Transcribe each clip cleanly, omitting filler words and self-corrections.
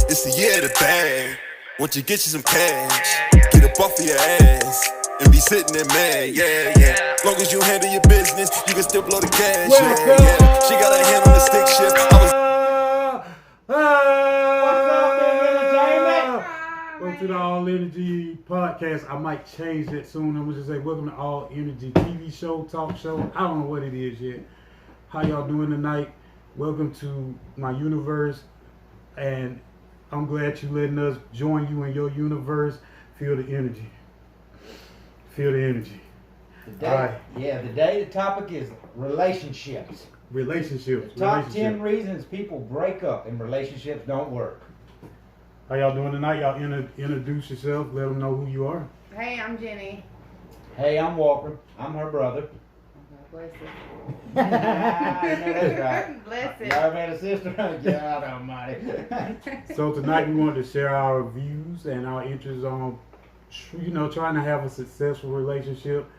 It's the year of the bag. Once you get you some cash, get up off of your ass and be sitting there mad, yeah, yeah. Long as you handle your business, you can still blow the cash, yeah, yeah. She got her hand on the stick shift. Welcome to the All Energy Podcast. I might change that soon. I'm gonna just say welcome to All Energy TV show, talk show. I don't know what it is yet. How y'all doing tonight? Welcome to my universe, and I'm glad you letting us join you in your universe. Feel the energy. Feel the energy. Today the topic is relationships. Relationships. The top 10 reasons people break up and relationships don't work. How y'all doing tonight? Y'all introduce yourself. Let them know who you are. Hey, I'm Jenny. Hey, I'm Walker. I'm her brother. Bless it. That's right. Bless it. Y'all ever had a sister? God almighty. So tonight we wanted to share our views and our interests on, trying to have a successful relationship,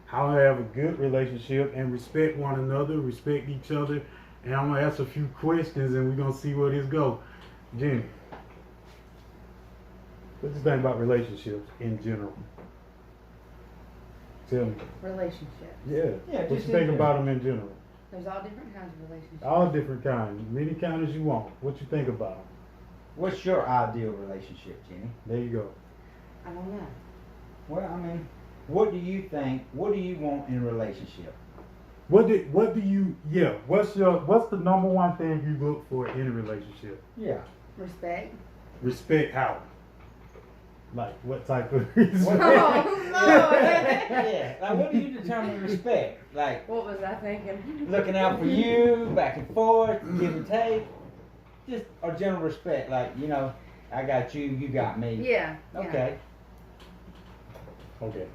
how to have a good relationship, and respect one another, respect each other. And I'm gonna ask a few questions, and we're gonna see where this goes. Jenny, what's the thing about relationships in general? Tell me. Relationship. Yeah. What you just think in about them in general? There's all different kinds of relationships. All different kinds, many kinds as you want. What you think about them? What's your ideal relationship, Jenny? There you go. I don't know. Well, I mean, what do you think? What do you want in a relationship? What's the number one thing you look for in a relationship? Yeah. Respect. Respect how? Like what type of respect? Oh, Lord. Yeah. Like, what do you determine respect? Like, What was I thinking? looking out for you, back and forth, give and take, just a general respect. Like, I got you, you got me. Yeah. Okay. Okay.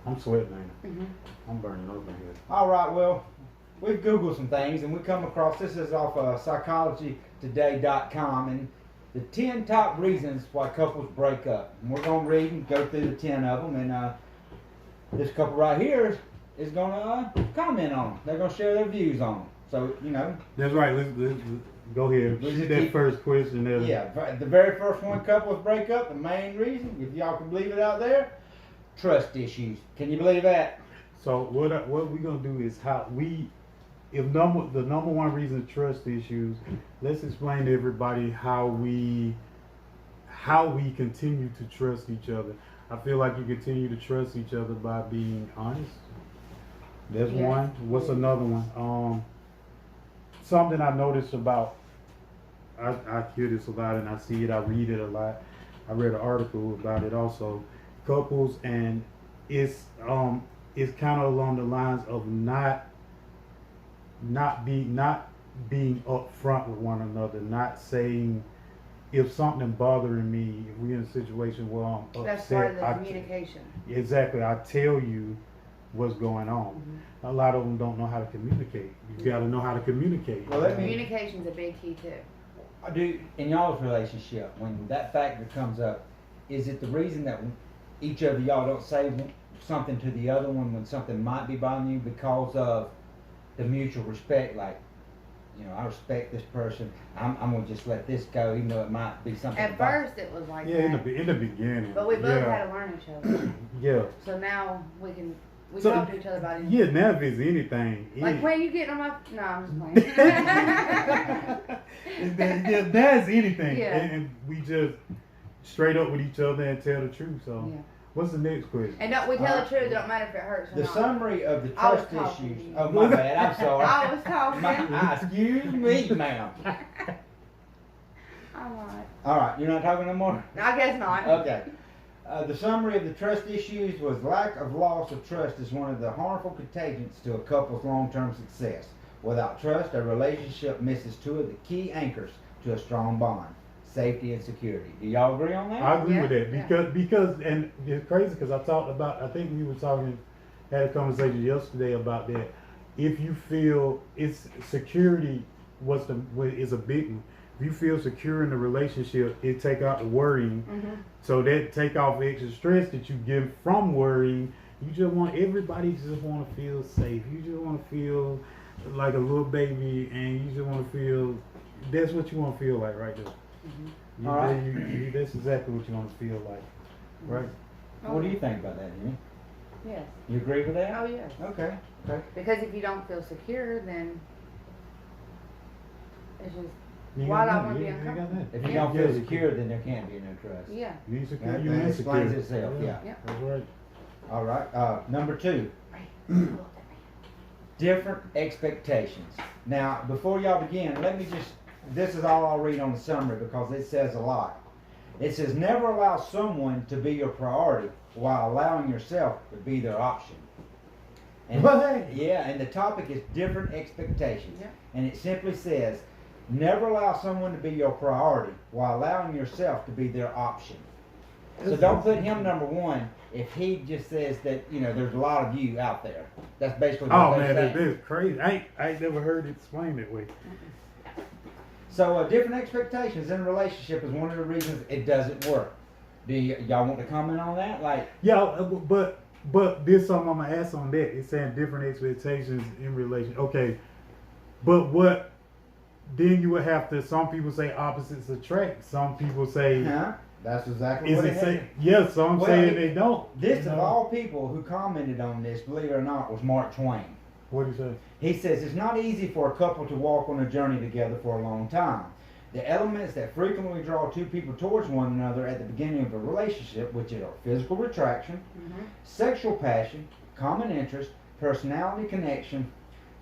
I'm sweating, man. Mm-hmm. I'm burning up in here. All right. Well, we've Googled some things, and we come across this is off psychologytoday.com, and the 10 top reasons why couples break up. And we're gonna read and go through the 10 of them, and this couple right here is gonna comment on them. They're gonna share their views on them. So That's right. Let's go ahead. Let's Shoot just that keep- first question there. Yeah, the very first one, couples break up. The main reason, if y'all can believe it out there, trust issues. Can you believe that? So what we're gonna do is the number one reason trust issues. Let's explain to everybody how we continue to trust each other. I feel like you continue to trust each other by being honest. That's Yeah. one. What's another one? Something I noticed about. I hear this a lot and I see it. I read it a lot. I read an article about it also. Couples, and it's kind of along the lines of not being upfront with one another, not saying if something bothering me, if we're in a situation where I'm upset. That's part of the communication. Exactly, I tell you what's going on. Mm-hmm. A lot of them don't know how to communicate. You got to know how to communicate. Well, let me- Communication's a big key too. I do. In y'all's relationship, when that factor comes up, is it the reason that each of y'all don't say something to the other one when something might be bothering you because of the mutual respect? Like, I respect this person. I'm gonna just let this go, even though it might be something. At first it was like Yeah, that. in the beginning. But we both yeah. had to learn each other. Yeah. So now we So, talk to each other about it. Yeah, now if it's anything. Like, when you getting on my... No, I'm just playing. Yeah, that's anything. Yeah. And we just straight up with each other and tell the truth. So, Yeah. What's the next question? And we tell the truth. It don't matter if it hurts or The not. summary of the I was trust talking to issues. you. Oh, my bad. I'm sorry. I was talking. Excuse me, ma'am. I'm not. All right, you're not talking no more. I guess not. Okay. The summary of the trust issues was lack of loss of trust is one of the harmful contagions to a couple's long-term success. Without trust, a relationship misses two of the key anchors to a strong bond: safety and security. Do y'all agree on that? I agree Yeah, with that yeah. because and it's crazy because I think we were had a conversation yesterday about that. If you feel it's security, is a big one. If you feel secure in the relationship, it take out the worrying. Mm-hmm. So that take off extra stress that you get from worrying. You just want everybody just want to feel safe. You just want to feel like a little baby, and you just want to feel. That's what you want to feel like right there. All right. That's exactly what you want to feel like, right? What do you think about that, Jimmy? Yes. You agree with that? Oh, yes. Okay. Okay. Because if you don't feel secure, then it's just, You why got do I that, want to be you got uncomfortable? that. If you Yeah. don't feel secure, then there can't be no trust. Yeah. You ain't secure, That, you that insecure. explains itself. Yeah. Yeah. That's right. All right. Number 2. Different expectations. Now, before y'all begin, let me just, this is all I'll read on the summary because it says a lot. It says, never allow someone to be your priority while allowing yourself to be their option. And, What? yeah, and the topic is different expectations. Yeah. And it simply says, never allow someone to be your priority while allowing yourself to be their option. So don't put him number 1 if he just says that, you know, there's a lot of you out there. That's basically what Oh they're man, saying. that's crazy. I ain't never heard it explained that way. So different expectations in a relationship is one of the reasons it doesn't work. Do y'all want to comment on that? Like, Yeah, but there's something I'm gonna ask on that. It's saying different expectations in relation. Okay, but what? Then you would have to. Some people say opposites attract. Some people say. huh? That's exactly Is what it it say? is. Yes, some Well, saying they don't. This you of know? all people who commented on this, believe it or not, was Mark Twain. What do you say? He says it's not easy for a couple to walk on a journey together for a long time. The elements that frequently draw two people towards one another at the beginning of a relationship, which are physical attraction, sexual passion, common interest, personality connection,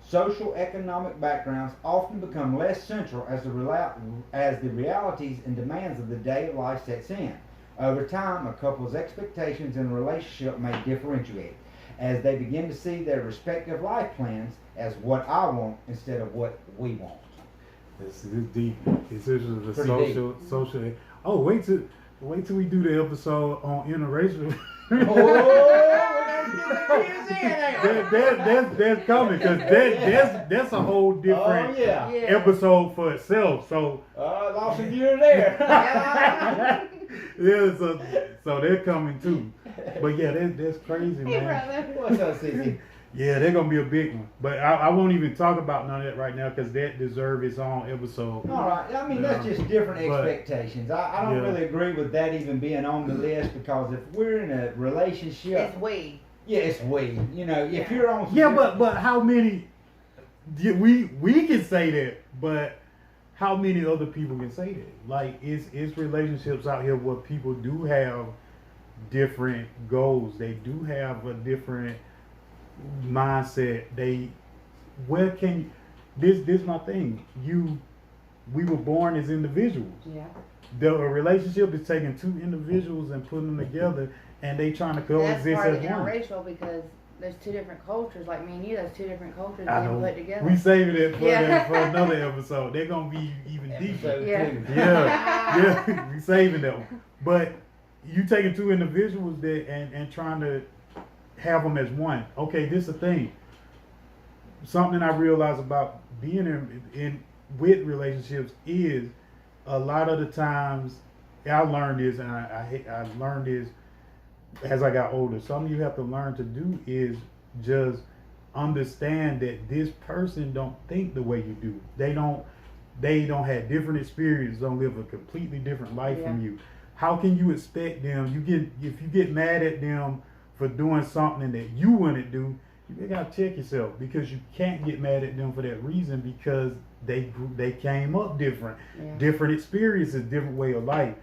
social economic backgrounds, often become less central as the realities and demands of the day of life sets in. Over time, a couple's expectations in a relationship may differentiate as they begin to see their respective life plans as what I want instead of what we want. This is deep. This is the Pretty social. Oh, wait till we do the episode on interracial. That's coming because that's a whole different Oh yeah. Yeah. episode for itself. So Lost a viewer there. yeah, so they're coming too. But yeah, that's crazy, Hey, man. brother. What's up, Cece? Yeah, they're gonna be a big one. But I won't even talk about none of that right now because that deserves its own episode. All right. I mean, that's just different But- expectations. I don't Yeah. really agree with that even being on the list because if we're in a relationship, It's we. yeah, it's we. You know, if Yeah. you're on. some Yeah, different- but how many? We can say that, but how many other people can say that? Like, it's relationships out here where people do have different goals. They do have a different mindset. Where can this my thing? We were born as individuals. Yeah. A relationship is taking two individuals and putting them together, and they trying to That's coexist part of as one. interracial because there's two different cultures. Like me and you, there's two different cultures I being know. put together. We saving it for, Yeah. for another episode. They're gonna be even deeper. Episode Yeah. 2. Yeah, yeah, we saving them. But you taking two individuals that and trying to have them as one. Okay, this is the thing. Something I realize about being in with relationships is a lot of the times I learned this, and I learned this as I got older. Something you have to learn to do is just understand that this person don't think the way you do. They don't have different experiences, don't live a completely different life from Yeah. you. How can you expect them? If you get mad at them for doing something that you wouldn't do, you gotta check yourself because you can't get mad at them for that reason because they came up different, Yeah. different experiences, different way of life.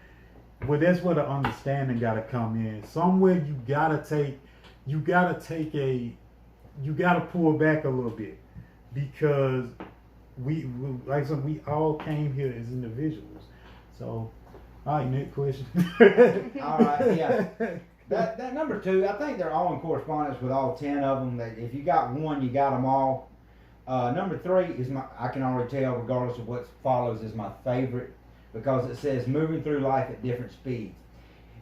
Well, that's where the understanding gotta come in. Somewhere you gotta pull back a little bit because we like I said, we all came here as individuals. So, all right, next question. All right, yeah. That number 2, I think they're all in correspondence with all 10 of them. That if you got one, you got them all. Number 3 is I can already tell, regardless of what follows, is my favorite because it says moving through life at different speeds.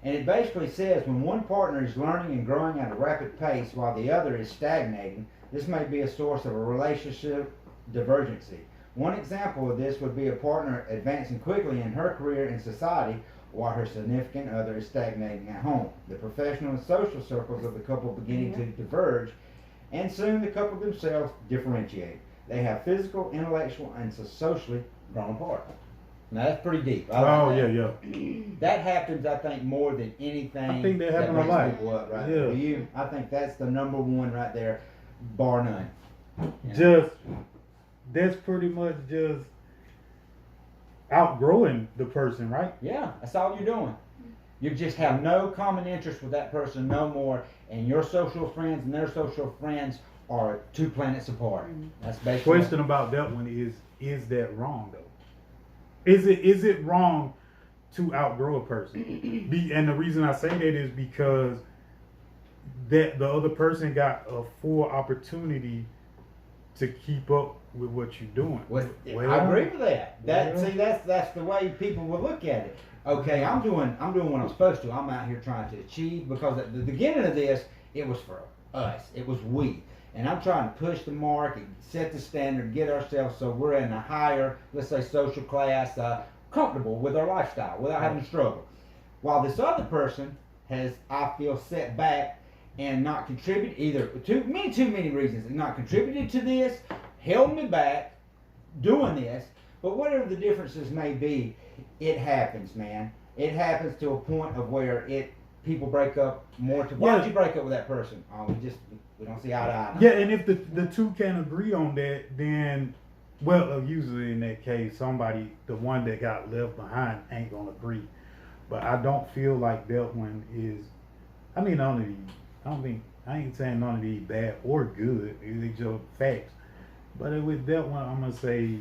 And it basically says when one partner is learning and growing at a rapid pace while the other is stagnating, this may be a source of a relationship divergency. One example of this would be a partner advancing quickly in her career and society while her significant other is stagnating at home. The professional and social circles of the couple beginning to diverge, and soon the couple themselves differentiate. They have physical, intellectual, and socially grown apart. Now that's pretty deep. I Oh like yeah, that. yeah. That happens, I think, more than anything. I think that happen a brings lot. people up, right? Yeah. For you, I think that's the number one right there, bar none. Yeah. Just that's pretty much just outgrowing the person, right? Yeah, that's all you're doing. You just have no common interest with that person no more, and your social friends and their social friends are 2 planets apart. That's basically Question about that one is that wrong though? Is it wrong to outgrow a person? And the reason I say that is because that the other person got a full opportunity to keep up with what you're doing. Well, Well, I agree with that. well. See, that's the way people will look at it. Okay, I'm doing what I'm supposed to. I'm out here trying to achieve, because at the beginning of this, it was for us. It was we. And I'm trying to push the mark and set the standard, get ourselves so we're in a higher, let's say, social class, comfortable with our lifestyle without having to struggle. While this other person has, I feel, set back and not contributed either too many reasons. Not contributed to this, held me back doing this. But whatever the differences may be, it happens, man. It happens to a point of where people break up more to. Why Yeah. did you break up with that person? Oh, we don't see eye to eye. Yeah, and if the two can agree on that, then well, usually in that case, the one that got left behind ain't gonna agree. But I don't feel like that one is. I mean, I ain't saying none of these bad or good. It's just facts. But with that one, I'm gonna say.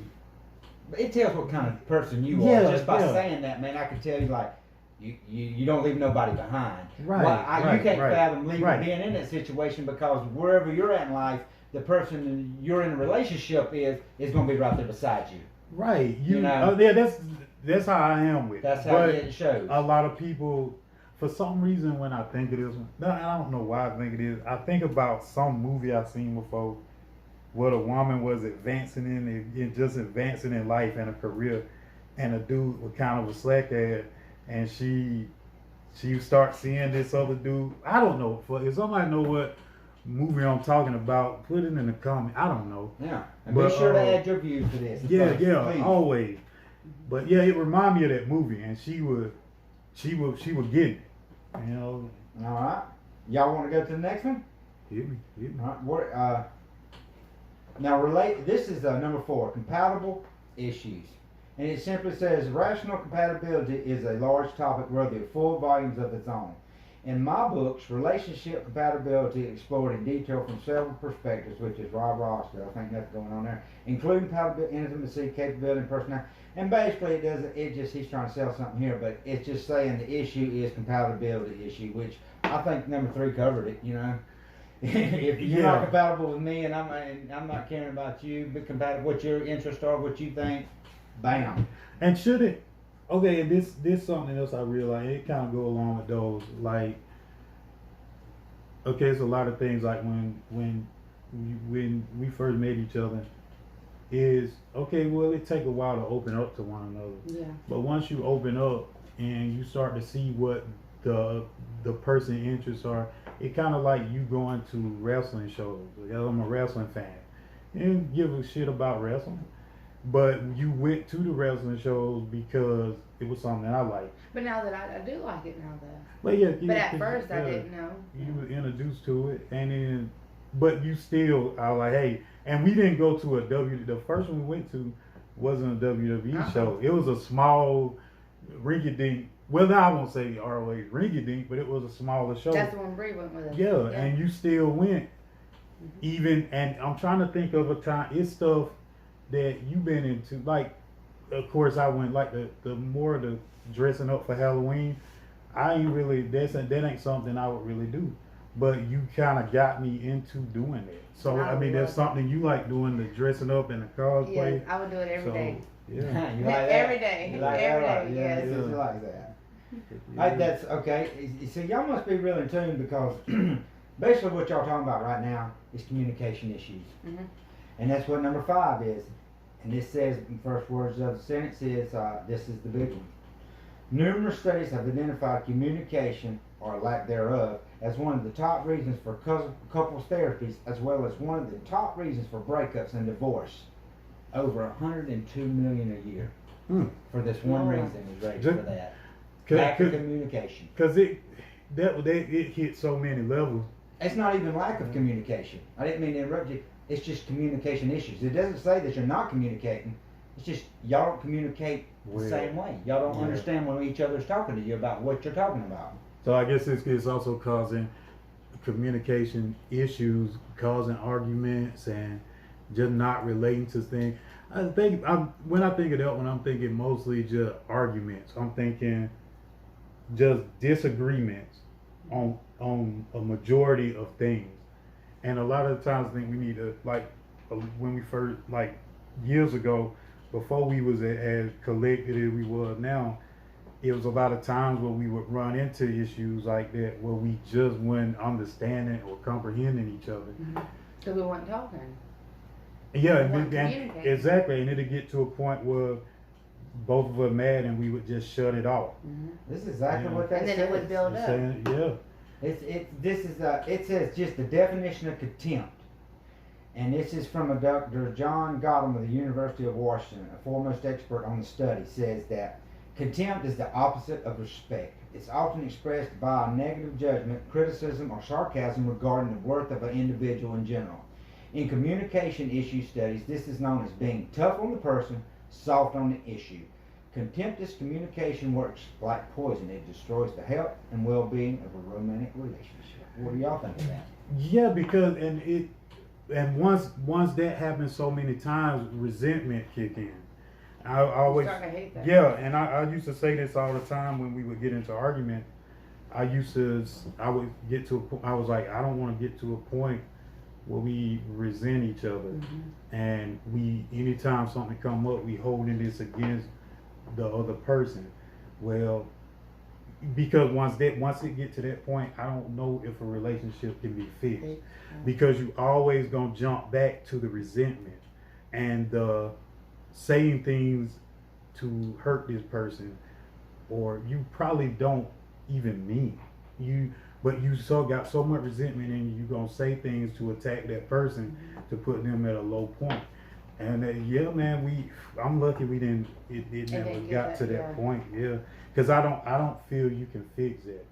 It tells what kind of person you Yeah, are. Just by yeah. saying that, man, I can tell you, like, you don't leave nobody behind. Right, You can't right, fathom leaving right. being in that situation, because wherever you're at in life, the person you're in a relationship is going to be right there beside you. Right, You know? yeah, that's how I am with. That's it. how But it shows. a lot of people, for some reason, when I think of this one, I don't know why I think it is. I think about some movie I've seen before, where a woman was advancing in life and a career, and a dude was kind of a slackhead, and she starts seeing this other dude. I don't know. If somebody know what movie I'm talking about, put it in the comment. I don't know. Yeah, and But, be sure to add your view to this. Yeah, please. always. But yeah, it reminded me of that movie, and she was getting it. You know, All right, y'all want to go to the next one? hit me. All right, now this is number 4, compatible issues. And it simply says, rational compatibility is a large topic worthy of full volumes of its own. In my books, relationship compatibility explored in detail from several perspectives, which is Rob Roscoe, I think that's going on there, including compatibility, intimacy, capability, and personality. And basically he's trying to sell something here, but it's just saying the issue is compatibility issue, which I think number 3 covered it, you know. If you're Yeah. not compatible with me and I'm not caring about you, but compatible what your interests are, what you think, bam. And should it? Okay, and this something else I realized. It kind of go along with those. Like, okay, it's a lot of things. Like when we first met each other, is okay. Well, it take a while to open up to one another. Yeah. But once you open up and you start to see what the person interests are, it kind of like you going to wrestling shows. Because I'm a wrestling fan, and give a shit about wrestling. But you went to the wrestling shows because it was something that I liked. But now that I do like it now, though. But yeah, But at first I didn't know. You were introduced to it, and then, but you still, I was like, hey, and we didn't go to the first one we went to wasn't a WWE show. It was a small rinky-dink, well, now I won't say ROH rinky-dink, but it was a smaller show. That's the one Bree went with us. Yeah, and you still went. Even, and I'm trying to think of a time, it's stuff that you've been into, like, of course I went, like, the more the dressing up for Halloween, I ain't really, that ain't something I would really do. But you kind of got me into doing that. So, I mean, that's something you like doing, the dressing up and the cosplay. Yes, I would do it every day. Yeah. You like that? Every day. You like Every that, day, right? yes. Yeah, you like that. That's okay. So y'all must be real in tune, because basically what y'all talking about right now is communication issues. Mhm. And that's what number 5 is. And this says, the first words of the sentence is, this is the big one. Numerous studies have identified communication, or lack thereof, as one of the top reasons for couples therapies, as well as one of the top reasons for breakups and divorce. Over 102 million a year. For this one Lord. reason is raised Just- for that. Lack of communication. Because it hit so many levels. It's not even lack of communication. I didn't mean to interrupt you. It's just communication issues. It doesn't say that you're not communicating. It's just y'all don't communicate the Well, same way. Y'all don't yeah. understand when each other's talking to you about what you're talking about. So I guess it's also causing communication issues, causing arguments, and just not relating to things. When I think of that one, I'm thinking mostly just arguments. I'm thinking just disagreements on a majority of things. And a lot of the times I think we need to, like, when we first, like, years ago, before we was as collected as we were now, it was a lot of times where we would run into issues like that where we just weren't understanding or comprehending each other. Because we weren't talking. Yeah, We weren't and communicating. exactly, and it'd get to a point where both of us mad and we would just shut it off. This is exactly Yeah. what that And then says. it would build up. Saying, yeah, It says just the definition of contempt. And this is from a Dr. John Gottman of the University of Washington, a foremost expert on the study, says that contempt is the opposite of respect. It's often expressed by a negative judgment, criticism, or sarcasm regarding the worth of an individual in general. In communication issue studies, this is known as being tough on the person, soft on the issue. Contemptuous communication works like poison. It destroys the health and well-being of a romantic relationship. What do y'all think of that? yeah, because once that happens so many times, resentment kick in. I always, Start to hate that. yeah, and I used to say this all the time when we would get into argument. I would get to a point, I was like, I don't want to get to a point where we resent each other, and anytime something come up, we holding this against the other person. Well, because once it get to that point, I don't know if a relationship can be fixed, because you always gonna jump back to the resentment and the saying things to hurt this person, or you probably don't even mean but you got so much resentment and you gonna say things to attack that person to put them at a low point. And yeah, man, I'm lucky we didn't. It never didn't got get to that, that yeah. point. Yeah, because I don't feel you can fix it.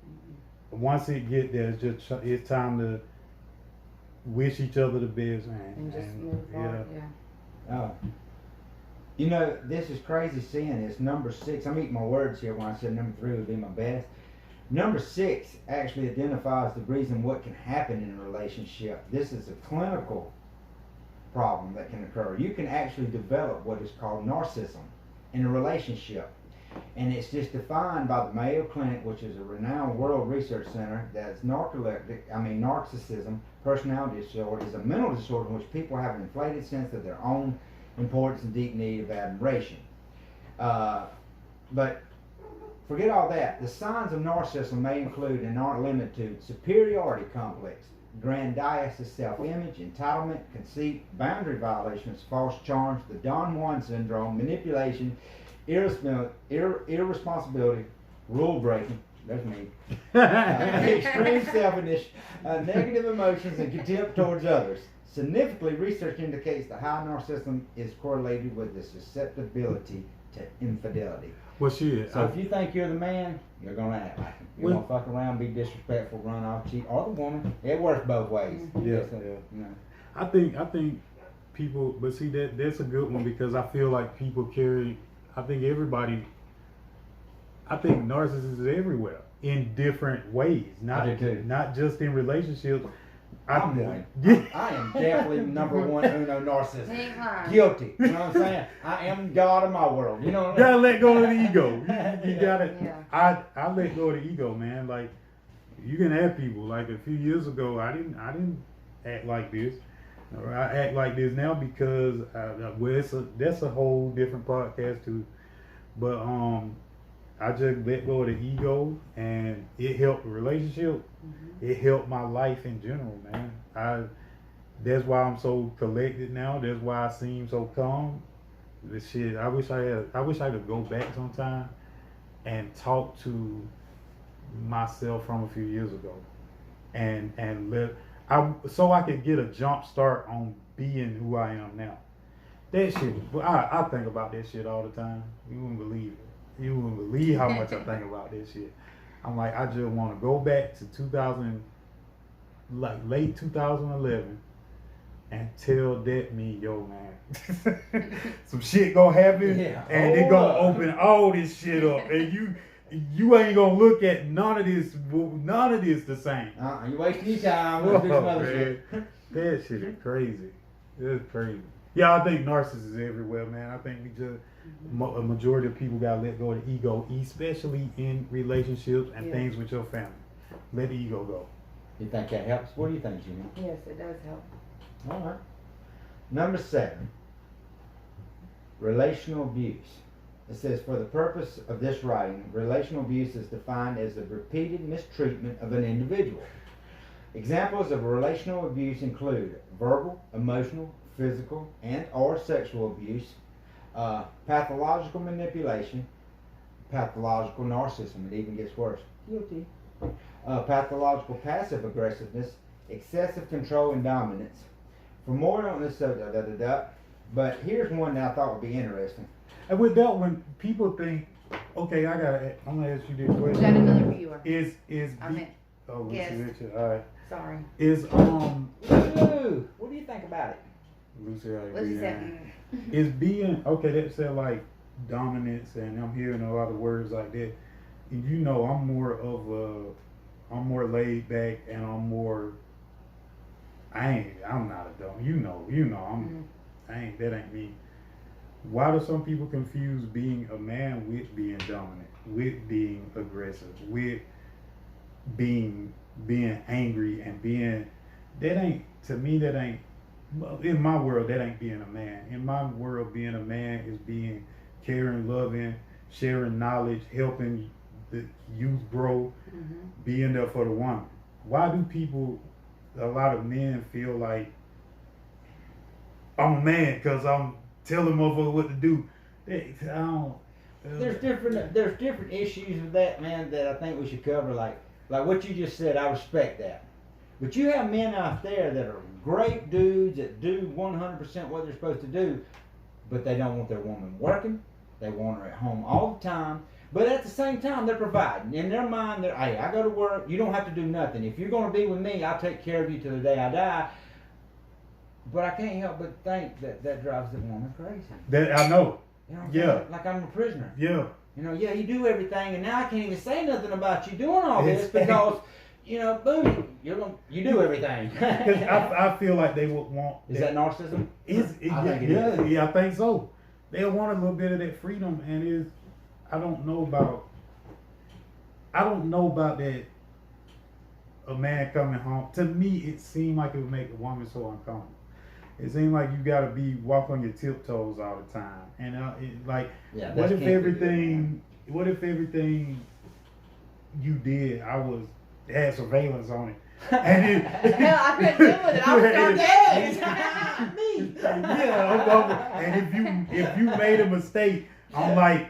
Once it get there, it's time to wish each other the best, man. And just move yeah. forward. Yeah. Oh. You know, this is crazy seeing this. Number 6, I'm eating my words here when I said number 3 would be my best. Number 6 actually identifies the reason what can happen in a relationship. This is a clinical problem that can occur. You can actually develop what is called narcissism in a relationship. And it's just defined by the Mayo Clinic, which is a renowned world research center, that narcissism, personality disorder, is a mental disorder in which people have an inflated sense of their own importance and deep need of admiration. But forget all that. The signs of narcissism may include and aren't limited to superiority complex, grandiose self-image, entitlement, conceit, boundary violations, false charms, the Don Juan syndrome, manipulation, irresponsibility, rule breaking, that's me, extreme selfishness, negative emotions, and contempt towards others. Significantly, research indicates that high narcissism is correlated with the susceptibility to infidelity. Well, shit. So if you think you're the man, you're gonna act like him. You're Well- gonna fuck around, be disrespectful, run off, cheat, or the woman. It works both ways. Yeah, So, yeah. you know. I think people, but see that's a good one, because I feel like people carry. I think narcissists is everywhere in different ways, not I do too. not just in relationships. I'm one. Yeah. I am definitely number one uno narcissist. He ain't lying. Guilty. You know what I'm saying? I am God of my world. You know what You I gotta mean? let go of the ego. You gotta. Yeah. I let go of the ego, man. Like, you can have people. Like a few years ago, I didn't act like this. Or I act like this now because that's a whole different podcast too. But I just let go of the ego, and it helped the relationship. It helped my life in general, man. That's why I'm so collected now. That's why I seem so calm. This shit, I wish I could go back sometime and talk to myself from a few years ago, so I could get a jump start on being who I am now. That shit, but I think about that shit all the time. You wouldn't believe it. You wouldn't believe how much I think about this shit. I'm like, I just want to go back to 2000, like late 2011, and tell that me, yo, man, some shit gonna happen, Yeah. and they gonna open all this shit up, and you ain't gonna look at none of this the same. You wasting your time. Let's do some other Man, shit. that shit is crazy. It's crazy. Yeah, I think narcissists is everywhere, man. I think we just a majority of people gotta let go of the ego, especially in relationships and Yeah. things with your family. Let the ego go. You think that helps? What do you think, Jimmy? Yes, it does help. All right. Number 7, relational abuse. It says, for the purpose of this writing, relational abuse is defined as the repeated mistreatment of an individual. Examples of relational abuse include verbal, emotional, physical, and or sexual abuse, pathological manipulation, pathological narcissism, it even gets worse, guilty, pathological passive aggressiveness, excessive control and dominance. For more on this subject, but here's one that I thought would be interesting. And with that, when people think, okay, I'm gonna ask you this We got question: another viewer. Is I meant, oh, Lucy yes. Richard, all right? sorry. Is Ooh, what do you think about it? Lucy, how you Lucy doing? said, Is being okay? That said like dominance, and I'm hearing a lot of words like that. And you know, I'm more laid back, and I'm not a dumb. You know, that ain't me. Why do some people confuse being a man with being dominant, with being aggressive, with being angry and being, that ain't, to me, that ain't, in my world, that ain't being a man. In my world, being a man is being caring, loving, sharing knowledge, helping the youth grow, being there for the woman. Why do a lot of men feel like I'm a man because I'm telling motherfuckers what to do? I don't. There's different issues with that, man, that I think we should cover. Like what you just said, I respect that. But you have men out there that are great dudes that do 100% what they're supposed to do, but they don't want their woman working. They want her at home all the time. But at the same time, they're providing. In their mind, they're, hey, I go to work. You don't have to do nothing. If you're going to be with me, I'll take care of you till the day I die. But I can't help but think that drives the woman crazy. That I know. You know what I'm Yeah. saying? Like I'm a prisoner. Yeah. You know, yeah, you do everything, and now I can't even say nothing about you doing all this because, you know, boom, you do everything. Because I feel like they would want. Is that narcissism? I think it is. Yeah, I think so. They want a little bit of that freedom, and I don't know about that. A man coming home, to me, it seemed like it would make a woman so uncomfortable. It seemed like you gotta walk on your tiptoes all the time, and what if everything you did, had surveillance on it, and hell, I couldn't deal with it. I was start Me. and if you made a mistake, I'm like,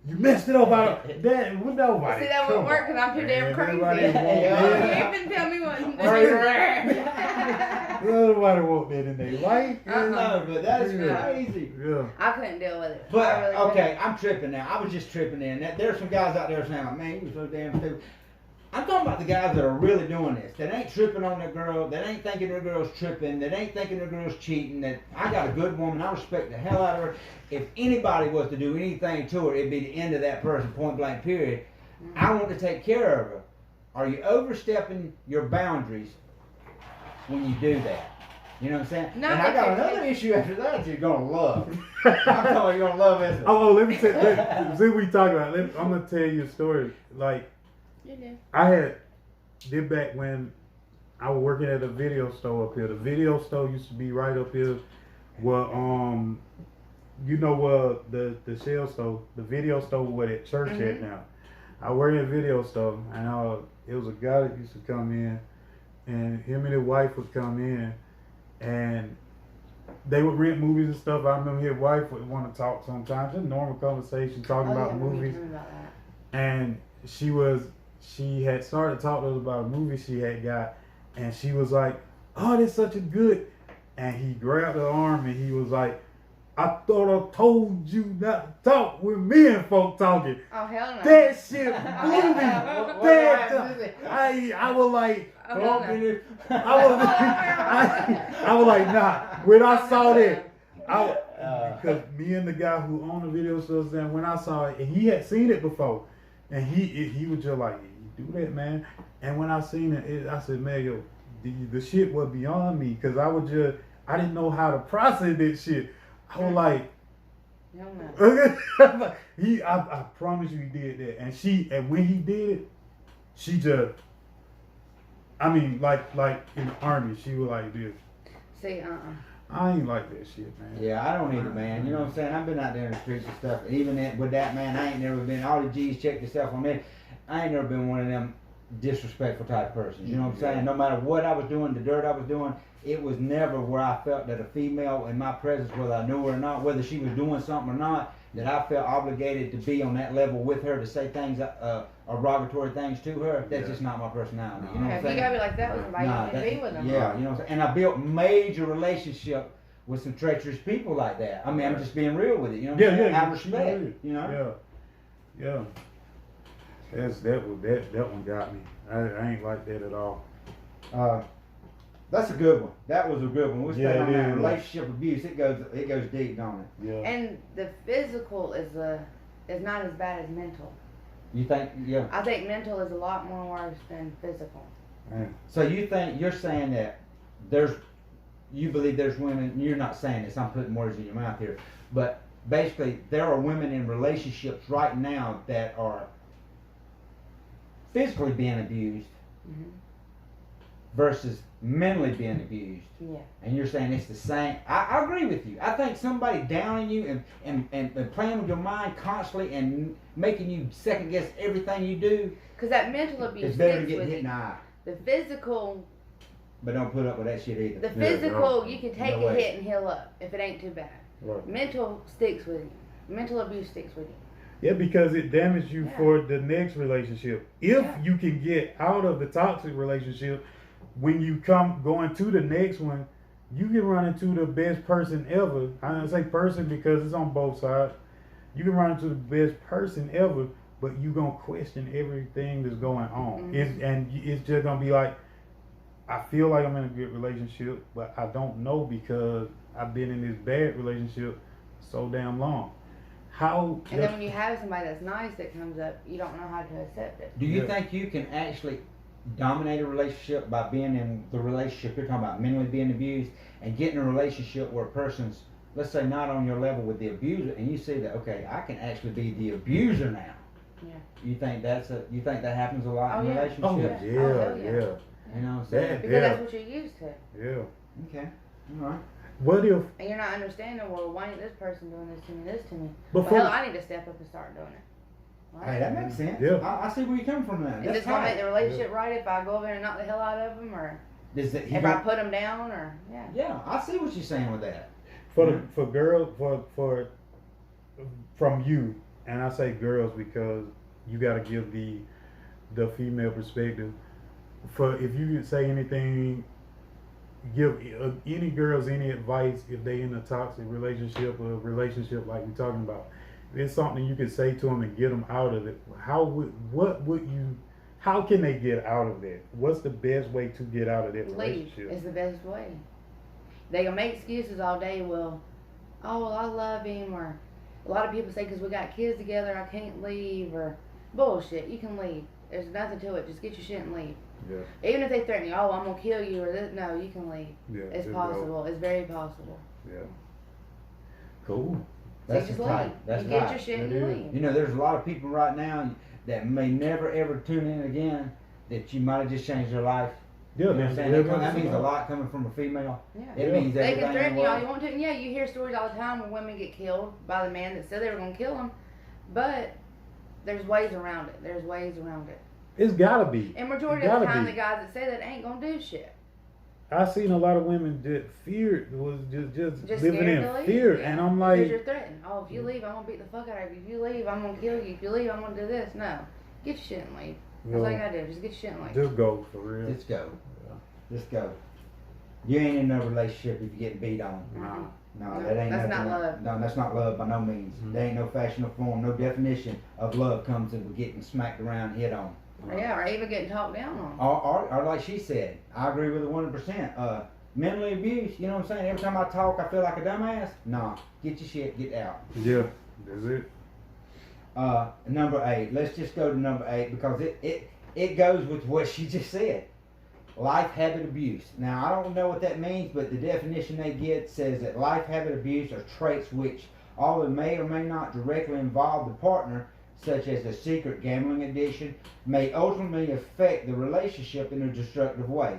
you messed it up. That with nobody. See, that wouldn't work because I'm too damn crazy. Nobody You want ain't even tell me what to do. Nobody want that in their life. No, but that is crazy. Yeah. I couldn't deal with it. But I really okay, I'm tripping now. I was just tripping in. There's some guys out there saying, like, man, you so damn stupid. I'm talking about the guys that are really doing this. That ain't tripping on their girl. That ain't thinking their girl's tripping. That ain't thinking their girl's cheating. That I got a good woman. I respect the hell out of her. If anybody was to do anything to her, it'd be the end of that person, point blank, period. I want to take care of her. Are you overstepping your boundaries when you do that? You know what I'm saying? No, and I got another issue after that you're going to love. I'm telling you, you're going to love this one. Oh, let me see what we talking about. I'm gonna tell you a story. Like, You did. I did back when I was working at a video store up here. The video store used to be right up here where you know where the shell store, the video store where that church at now. I worked at a video store, and it was a guy that used to come in, and him and his wife would come in, and they would rent movies and stuff. I remember his wife would want to talk sometimes, just normal conversation, talking about the movies. About that. And she had started talking to us about a movie she had got, and she was like, "Oh, that's such a good," and he grabbed her arm and he was like, I thought I told you not to talk with me and folk talking. Oh hell no. That shit blew me. What That happened? I was like, Oh, hell no. I was like, nah. When I saw that, because me and the guy who owned the video store saying when I saw it, and he had seen it before, and he was just like, you do that, man. And when I seen it, I said, man, yo, the shit was beyond me, because I didn't know how to process that shit. I was like, Hell no. I promise you he did that. And when he did it, she just, I mean, like in the army, she was like this. See, I ain't like that shit, man. Yeah, I don't either, man. You know what I'm saying? I've been out there in the streets and stuff. Even with that, man, I ain't never been. All the G's check yourself on me. I ain't never been one of them disrespectful type persons. You know what I'm saying? No matter what I was doing, the dirt I was doing, it was never where I felt that a female in my presence, whether I knew her or not, whether she was doing something or not, that I felt obligated to be on that level with her to say things, derogatory things to her. That's just not my personality. You know what yeah, I'm if you saying? gotta be like that with somebody, Nah, you can be with them. Yeah, you know what I'm saying? And I built major relationship with some treacherous people like that. I mean, I'm just being real with it. You know what I'm saying? Have respect. You know? Yeah. That one got me. I ain't like that at all. That's a good one. That was a good one. We'll stay Yeah, on it that is. relationship abuse. It goes deep, don't it? Yeah. And the physical is not as bad as mental. You think? Yeah. I think mental is a lot more worse than physical. Man. So you're saying that you believe there's women. You're not saying this. I'm putting words in your mouth here, but basically there are women in relationships right now that are physically being abused Mhm. versus mentally being abused. Yeah. And you're saying it's the same. I agree with you. I think somebody downing you and playing with your mind constantly and making you second guess everything you do Because that mental abuse is better to sticks get with hit in you. the eye. The physical, But don't put up with that shit either. the physical, no. you can take No a way. hit and heal up if it ain't too bad. Right. Mental sticks with you. Mental abuse sticks with you. Yeah, because it damages you Yeah. for the next relationship. If Yeah. you can get out of the toxic relationship, when you going to the next one, you can run into the best person ever. I don't say person because it's on both sides. You can run into the best person ever, but you gonna question everything that's going on. Mhm. It's just gonna be like, I feel like I'm in a good relationship, but I don't know because I've been in this bad relationship so damn long. How? And then when you have somebody that's nice that comes up, you don't know how to accept it. Do you Yeah. think you can actually dominate a relationship by being in the relationship you're talking about, mentally being abused, and getting a relationship where a person's, let's say, not on your level with the abuser, and you see that, okay, I can actually be the abuser now. Yeah. You think that happens a lot Oh, in yeah. relationships? Oh Yeah. yeah, Oh, hell yeah, yeah. You know what I'm saying? Because Yeah. that's what you're used to. yeah. Okay. All right. What if? And you're not understanding, well, why ain't this person doing this to me? Before, Well, hell, I need to step up and start doing it. Right? Hey, that makes sense. Yeah. I see where you're coming from now. Is That's this gonna make tight. the relationship right if I go over there and knock the hell out of them, or Does that, if I put them down, or yeah? yeah, I see what you're saying with that. for girls for from you, and I say girls because you got to give the female perspective. For if you could say anything, give any girls any advice if they in a toxic relationship or a relationship like we're talking about. If it's something you could say to them and get them out of it. How can they get out of that? What's the best way to get out of that Leave relationship? is the best way. They can make excuses all day. Well, oh, I love him, or a lot of people say because we got kids together, I can't leave, or bullshit. You can leave. There's nothing to it. Just get your shit and leave. Yeah, Even if they threaten you, oh, I'm gonna kill you, or this, no, you can leave. yeah. It's just go. possible. It's very possible. Yeah. Cool. So That's you just tight. leave. That's you get right. your shit It and you is. leave. You know, there's a lot of people right now that may never ever tune in again that you might have just changed their life. Yeah, You know what I'm saying? they're That gonna means a survive. lot coming from a female. Yeah. It Yeah. means They everything can in threaten the you all world. you want to, and yeah, you hear stories all the time where women get killed by the man that said they were gonna kill them, but there's ways around it. There's ways around it. It's gotta be. And majority It of the gotta time, be. the guys that say that ain't gonna do shit. I seen a lot of women that feared was just living scared in to leave. fear, Yeah. and I'm Because like, you're threatened. Oh, if you leave, I'm gonna beat the fuck out of you. If you leave, I'm gonna kill you. If you leave, I'm gonna do this. No, get your shit and leave. That's all you yo, gotta do. Just get your shit and leave. just go for real. Let's go. Let's go. You ain't in no relationship if you're getting beat on. Nah. No, No, that ain't that's nothing. not love. No, that's not love by no means. Mhm. There ain't no fashion or form, no definition of love comes with getting smacked around, hit on. Yeah, or even getting talked down on. Or like she said, I agree with her 100%. Mentally abused, you know what I'm saying? Every time I talk, I feel like a dumbass. Nah, get your shit, get out. Yeah, that's it. Number 8. Let's just go to number 8 because it goes with what she just said. Life habit abuse. Now, I don't know what that means, but the definition they get says that life habit abuse are traits which, although may or may not directly involve the partner, such as a secret gambling addiction, may ultimately affect the relationship in a destructive way.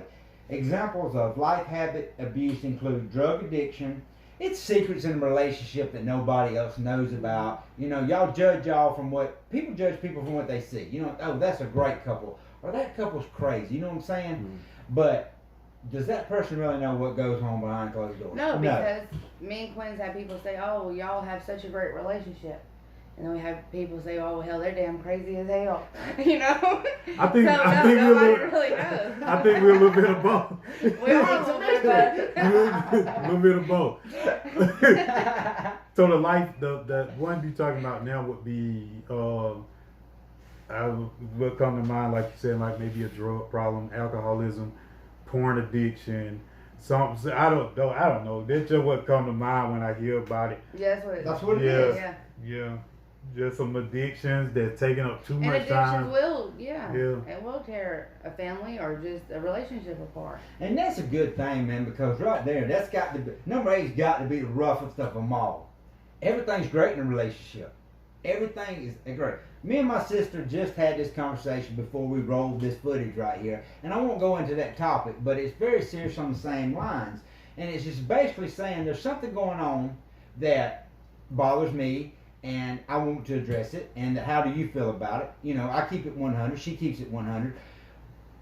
Examples of life habit abuse include drug addiction. It's secrets in a relationship that nobody else knows about. You know, y'all judge y'all from what people judge people from what they see. You know, oh, that's a great couple, or that couple's crazy. You know what I'm saying? Mm-hmm. But does that person really know what goes on behind closed doors? No, because me and Quinn's had people say, "Oh, y'all have such a great relationship," and then we have people say, "Oh, hell, they're damn crazy as hell," you know. I think so, I think nobody we're really knows. I think we're a little bit of both. We are a little bit of both. a little bit of both. So the life, the one you're talking about now would be, what come to mind, like you said, like maybe a drug problem, alcoholism, porn addiction, something. I don't know. That's just what come to mind when I hear about it. Yeah, That's what it Yeah. is. Yeah. Yeah, just some addictions that's taking up too And much addictions time. will, Yeah. it will tear a family or just a relationship apart. And that's a good thing, man, because right there, that's got to be, number 8's got to be the roughest of them all. Everything's great in a relationship. Everything is great. Me and my sister just had this conversation before we rolled this footage right here, and I won't go into that topic, but it's very serious on the same lines. And it's just basically saying there's something going on that bothers me, and I want to address it, and how do you feel about it? You know, I keep it 100, she keeps it 100.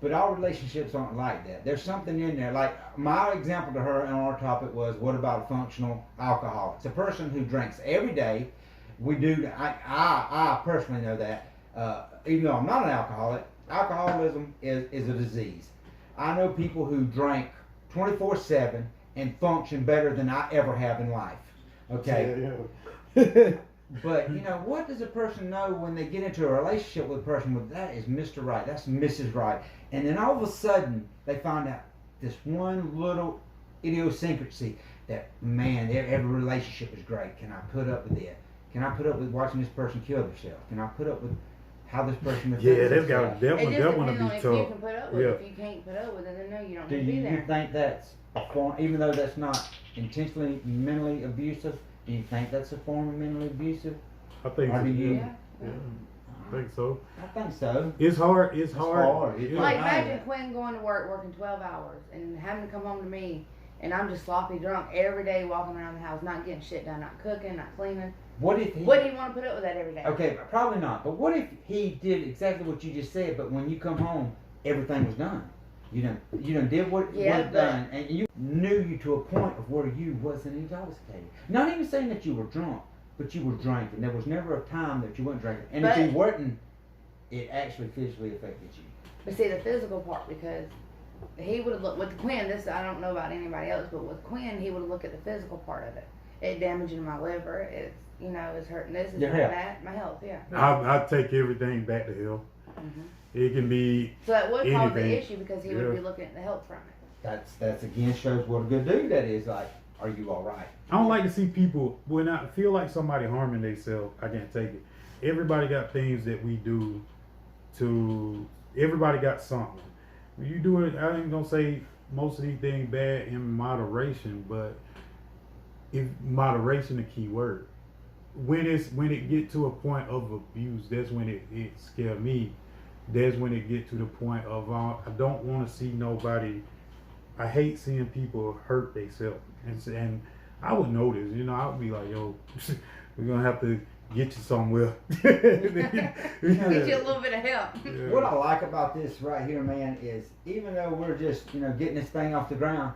But all relationships aren't like that. There's something in there. Like my example to her on our topic was, what about a functional alcoholic? It's a person who drinks every day. We do. I personally know that. Even though I'm not an alcoholic, alcoholism is a disease. I know people who drink 24/7 and function better than I ever have in life. Okay. Yeah. But you know, what does a person know when they get into a relationship with a person with that is Mr. Right, that's Mrs. Right, and then all of a sudden they find out this one little idiosyncrasy that, man, every relationship is great. Can I put up with it? Can I put up with watching this person kill themselves? Can I put up with how this person Yeah, they've got that It one. just That one depends to on be if you tough. can put up with Yeah. it. If you can't put up with it, then no, you don't Do need to be you there. think that's a form, even though that's not intentionally mentally abusive? Do you think that's a form of mentally abusive? I think. Or do you? Yeah. Yeah, I think so. I think so. It's hard. It's hard. hard. It's Yeah. Like I imagine know. Quinn going to work, working 12 hours, and having to come home to me, and I'm just sloppy drunk every day, walking around the house, not getting shit done, not cooking, not cleaning. What if he? What do you want to put up with that every day? Okay, probably not. But what if he did exactly what you just said, but when you come home, everything was done? You done did what Yeah, was but- done, and you knew you to a point of where you wasn't intoxicated. Not even saying that you were drunk, but you were drinking. There was never a time that you weren't drinking. And if But- you weren't, it actually physically affected you. But see the physical part, because he would have looked with Quinn. This I don't know about anybody else, but with Quinn, he would have looked at the physical part of it. It damaging my liver. It's it's hurting this. It's Your hurting health. that. My health, yeah. I take everything back to hell. Mhm. It can be. So that would cause the Anything. issue because he would Yeah. be looking at the health from it. That's again shows what a good dude that is. Like, are you all right? I don't like to see people when I feel like somebody harming themselves. I can't take it. Everybody got things that we do to. Everybody got something. When you do it, I ain't gonna say most of these things bad in moderation, but if moderation the key word. When it get to a point of abuse, that's when it scare me. That's when it get to the point of I don't want to see nobody. I hate seeing people hurt themselves, and I would notice. I would be like, yo, we're gonna have to get you somewhere. Get you a little bit of help. Yeah. What I like about this right here, man, is even though we're just getting this thing off the ground,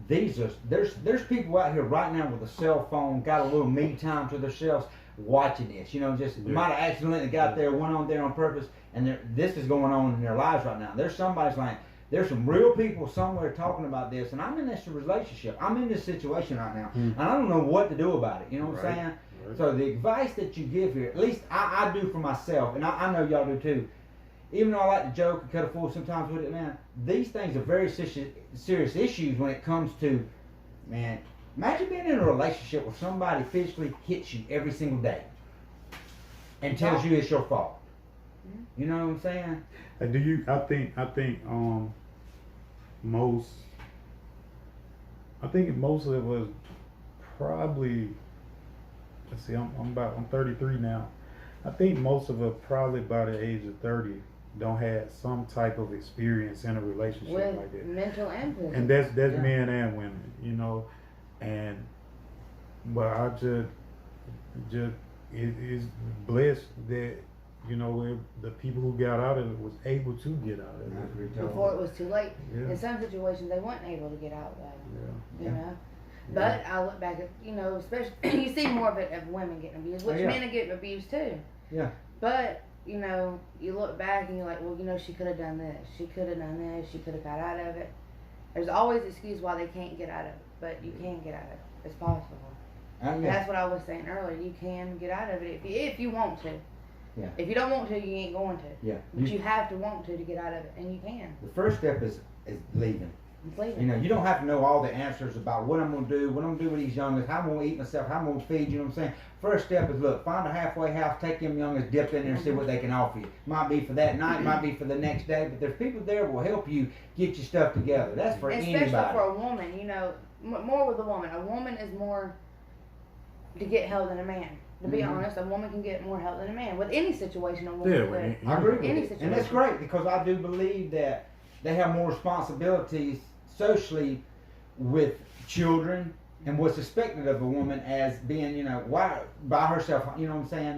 there's people out here right now with a cell phone, got a little me time to themselves, watching this. Just Yeah. might have accidentally got there, went on there on purpose, and this is going on in their lives right now. There's somebody's like, there's some real people somewhere talking about this, and I'm in this relationship. I'm in this situation right now, and I don't know what to do about it. You know what I'm saying? Right. So the advice that you give here, at least I do for myself, and I know y'all do too. Even though I like to joke and cut a fool sometimes with it, man, these things are very serious issues when it comes to, man, imagine being in a relationship where somebody physically hits you every single day and tells you it's your fault. You know what I'm saying? And do you? I think most. I think most of us probably. Let's see. I'm 33 now. I think most of us probably by the age of 30 don't have some type of experience in a relationship With like that. mental and physical. And that's Yeah. men and women, you know. And but I just it is blessed that, you know, the people who got out of it was able to get out of it. Before it was too late. Yeah. In some situations, they weren't able to get out though. Yeah. You know. But I look back at, you know, especially you see more of it of women getting abused, which Oh, yeah. men are getting abused too. Yeah. But you know, you look back and you're like, well, you know, she could have done this, she could have done this, she could have got out of it. There's always excuse why they can't get out of it, but you can get out of it. It's possible. And that's what I was saying earlier. You can get out of it if you want to. Yeah. If you don't want to, you ain't going to. Yeah. But you have to want to get out of it, and you can. The first step is leaving. It's leaving. You know, you don't have to know all the answers about what I'm going to do, what I'm going to do with these youngers, how I'm going to eat myself, how I'm going to feed, you know what I'm saying? First step is, look, find a halfway house, take them youngers, dip in there and see what they can offer you. Might be for that night, might be for the next day, but there's people there who will help you get your stuff together. That's for Especially anybody. for a woman, you know, more with a woman. A woman is more to get help than a man. To be honest, a woman can get more help than a man. With any situation, a woman Yeah, could. I agree with Any it. situation. And that's great because I do believe that they have more responsibilities socially with children and what's expected of a woman as being, you know, why by herself, you know what I'm saying?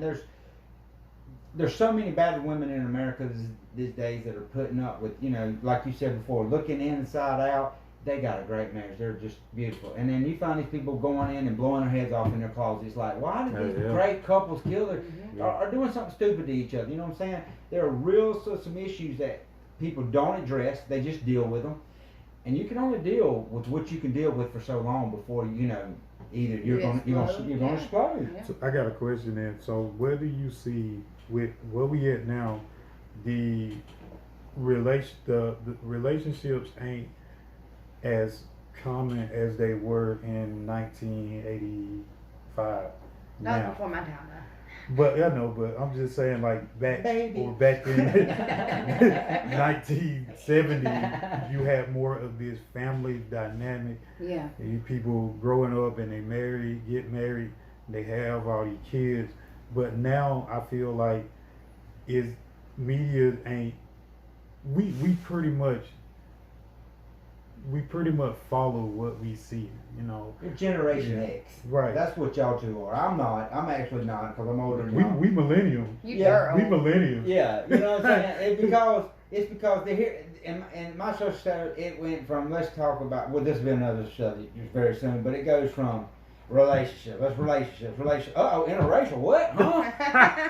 There's so many battered women in America these days that are putting up with, you know, like you said before, looking inside out. They got a great marriage. They're just beautiful. And then you find these people going in and blowing their heads off in their closets. Like, why did these great couples kill their, are doing something stupid to each other? You know what I'm saying? There are some issues that people don't address. They just deal with them. And you can only deal with what you can deal with for so long before, you know, either you're going to explode. Yeah. So I got a question then. So where do you see with where we at now, the relationships ain't as common as they were in 1985 Not now. before my time, though. But I know, but I'm just saying like back in 1970, you had more of this family dynamic. Yeah. You people growing up and they get married, they have all these kids. But now I feel like media ain't we pretty much follow what we see, you know. You're Generation X. Right. That's what y'all two are. I'm not. I'm actually not because I'm older than y'all. We millennium. You Yeah, girl. We millennium. Yeah, you know what I'm saying? It's because they're here. In my social study, it went from, let's talk about, well, this will be another subject very soon, but it goes from relationship. That's relationships. Interracial. What? Huh?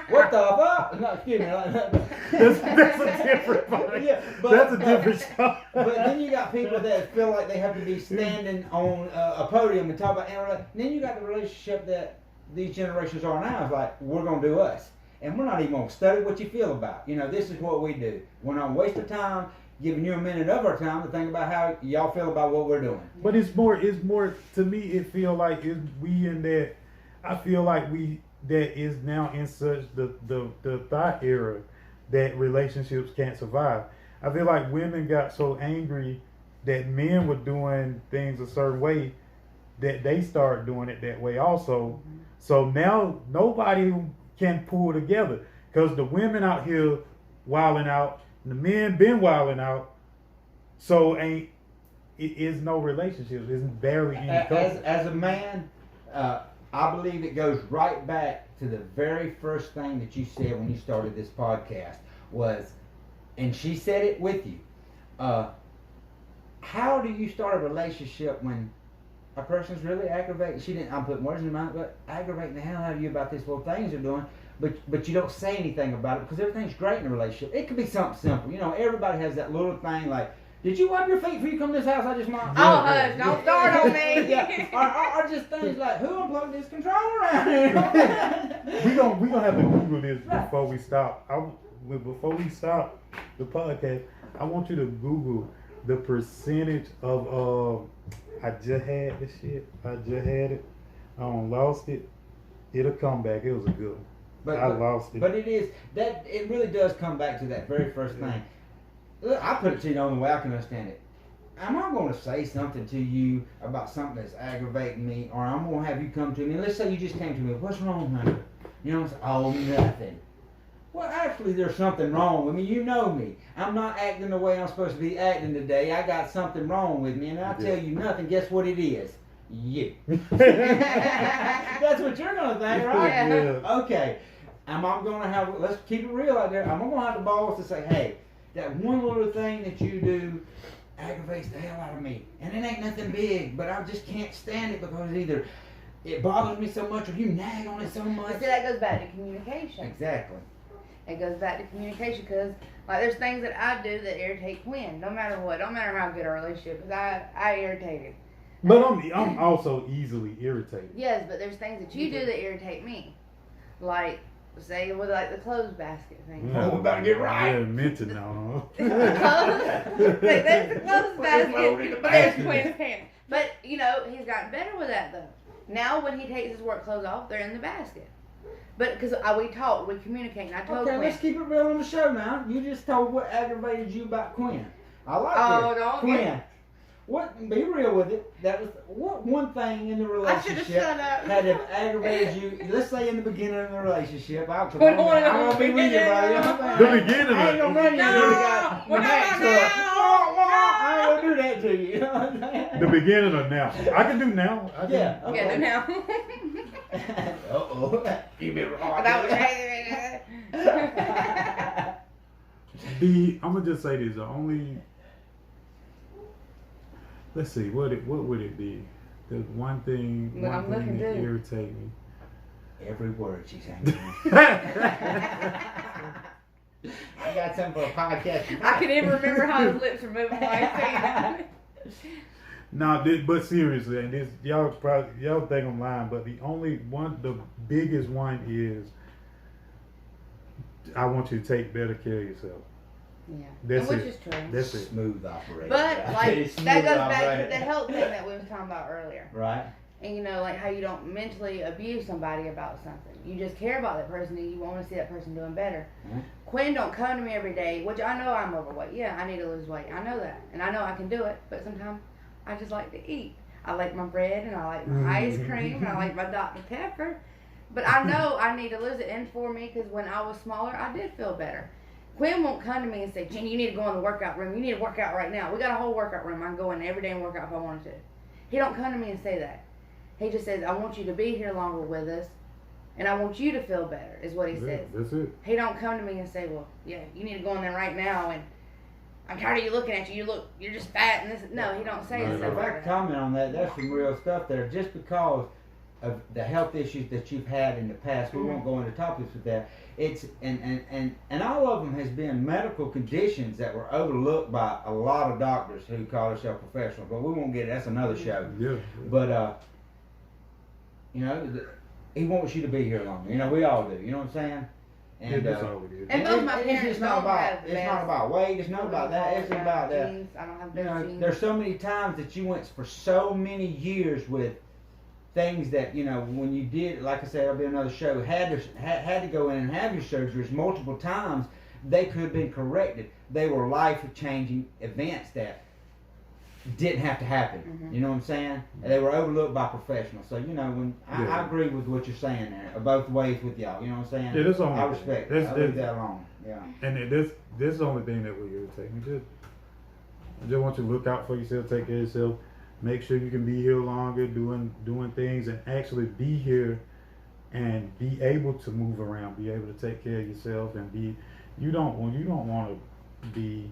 What the fuck? No, excuse me. That's a different part. Yeah, That's a different show. But then you got people that feel like they have to be standing on a podium and talk about interracial. Then you got the relationship that these generations are now. It's like, we're going to do us. And we're not even going to study what you feel about. You know, this is what we do. We're not wasting time giving you a minute of our time to think about how y'all feel about what we're doing. But it's more to me it feel like we in that I feel like that is now in such the thought era that relationships can't survive. I feel like women got so angry that men were doing things a certain way that they started doing it that way also. So now nobody can pull together because the women out here wilding out, the men been wilding out, so it is no relationships. It's barely any couple. As a man, I believe it goes right back to the very first thing that you said when you started this podcast was, and she said it with you, how do you start a relationship when a person's really aggravating? I'm putting words in your mouth, but aggravating the hell out of you about this little things they're doing, but you don't say anything about it because everything's great in a relationship. It could be something simple. You know, everybody has that little thing like, Did you wipe your feet before you come to this house? I just might. Oh, hush, don't start on me. Yeah. Or just things like, who unplugged this controller around here? we gonna have to Google this before we stop. Before we stop the podcast, I want you to Google the percentage of I just had this shit. I just had it. I lost it. It'll come back. It was a good one. I lost it. But it really does come back to that very first thing. Look, I put it to you the only way I can understand it. Am I going to say something to you about something that's aggravating me, or I'm going to have you come to me? And let's say you just came to me. What's wrong, honey? You know, oh, nothing. Well, actually, there's something wrong with me. You know me. I'm not acting the way I'm supposed to be acting today. I got something wrong with me, and I tell you nothing. Guess what it is? You. That's what you're going to think, right? Yeah. Okay. I'm going to have, let's keep it real out there. I'm going to have the balls to say, hey, that one little thing that you do aggravates the hell out of me. And it ain't nothing big, but I just can't stand it because either it bothers me so much or you nag on it so much. See, that goes back to communication. Exactly. It goes back to communication because, like, there's things that I do that irritate Quinn. No matter what, no matter how good our relationship is, I irritate him. But I'm also easily irritated. Yes, but there's things that you do that irritate me. Like, say, with like the clothes basket thing. Oh, we're about to get right. Yeah, mention now. Like, there's the clothes basket, but there's Quinn's pants. But, you know, he's gotten better with that, though. Now, when he takes his work clothes off, they're in the basket. But, because we talk, we communicate, and I told Quinn. Let's keep it real on the show now. You just told what aggravated you about Quinn. I like Oh, it. don't Quinn. What? Be real with it. That was what one thing in the I should relationship have shut up. had have aggravated you. Let's say in the beginning of the relationship, I'm Put on gonna be with you, buddy. The beginning I ain't gonna run you. No, we're not I ain't gonna do that to you. You know what I'm saying? The beginning of now. I can do now. Yeah. Yeah, Okay. now. Uh-oh. You been wrong. That was I'm gonna just say this. The only, let's see, what would it be? The one thing Look, I'm looking that too. irritate me. Every word she's saying. I got something for a podcast. I can even remember how his lips were moving while I was saying it. No, but seriously, and this y'all think I'm lying, but the biggest one is I want you to take better care of yourself. Yeah, That's which it. is true. That's it. Smooth operator. But I like tell you, that smooth goes back to operator. the health thing that we was talking about earlier. Right. And you know, like how you don't mentally abuse somebody about something. You just care about that person and you want to see that person doing better. Mhm. Quinn don't come to me every day, which I know I'm overweight. Yeah, I need to lose weight. I know that. And I know I can do it. But sometimes I just like to eat. I like my bread and I like my ice cream and I like my Dr. Pepper. But I know I need to lose it. And for me, because when I was smaller, I did feel better. Quinn won't come to me and say, Jen, you need to go in the workout room. You need to work out right now. We got a whole workout room. I can go in every day and work out if I wanted to. He don't come to me and say that. He just says, I want you to be here longer with us, and I want you to feel better, is what he says. That's it. He don't come to me and say, well, yeah, you need to go in there right now, and I'm tired of you looking at you. You're just fat, and this. No, he don't say No, stuff If I like could that. comment on that, there's some real stuff there. Just because of the health issues that you've had in the past, we won't go into topics with that. It's and all of them has been medical conditions that were overlooked by a lot of doctors who call themselves professionals. But we won't get it. That's another show. Yeah. But you know, he wants you to be here longer. You know, we all do. You know what I'm saying? Yeah, that's all it is. And both my it's parents just not don't about. have the It's not best- about weight. It's not about that. It's about that. Genes. I don't have You those know, genes. there's so many times that you went for so many years with things that, you know, when you did, like I said, there'll be another show, had to go in and have your surgeries multiple times. They could have been corrected. They were life-changing events that didn't have to happen. Mhm. You know what I'm saying? And they were overlooked by professionals. So, you know, when Yeah. I agree with what you're saying there, both ways with y'all. You know what I'm saying? Yeah, that's all. I respect it. That's- I leave that's- that alone. Yeah. And this is the only thing that will irritate me. I just want you to look out for yourself, take care of yourself, make sure you can be here longer, doing things, and actually be here and be able to move around, be able to take care of yourself, and be. You don't want to be.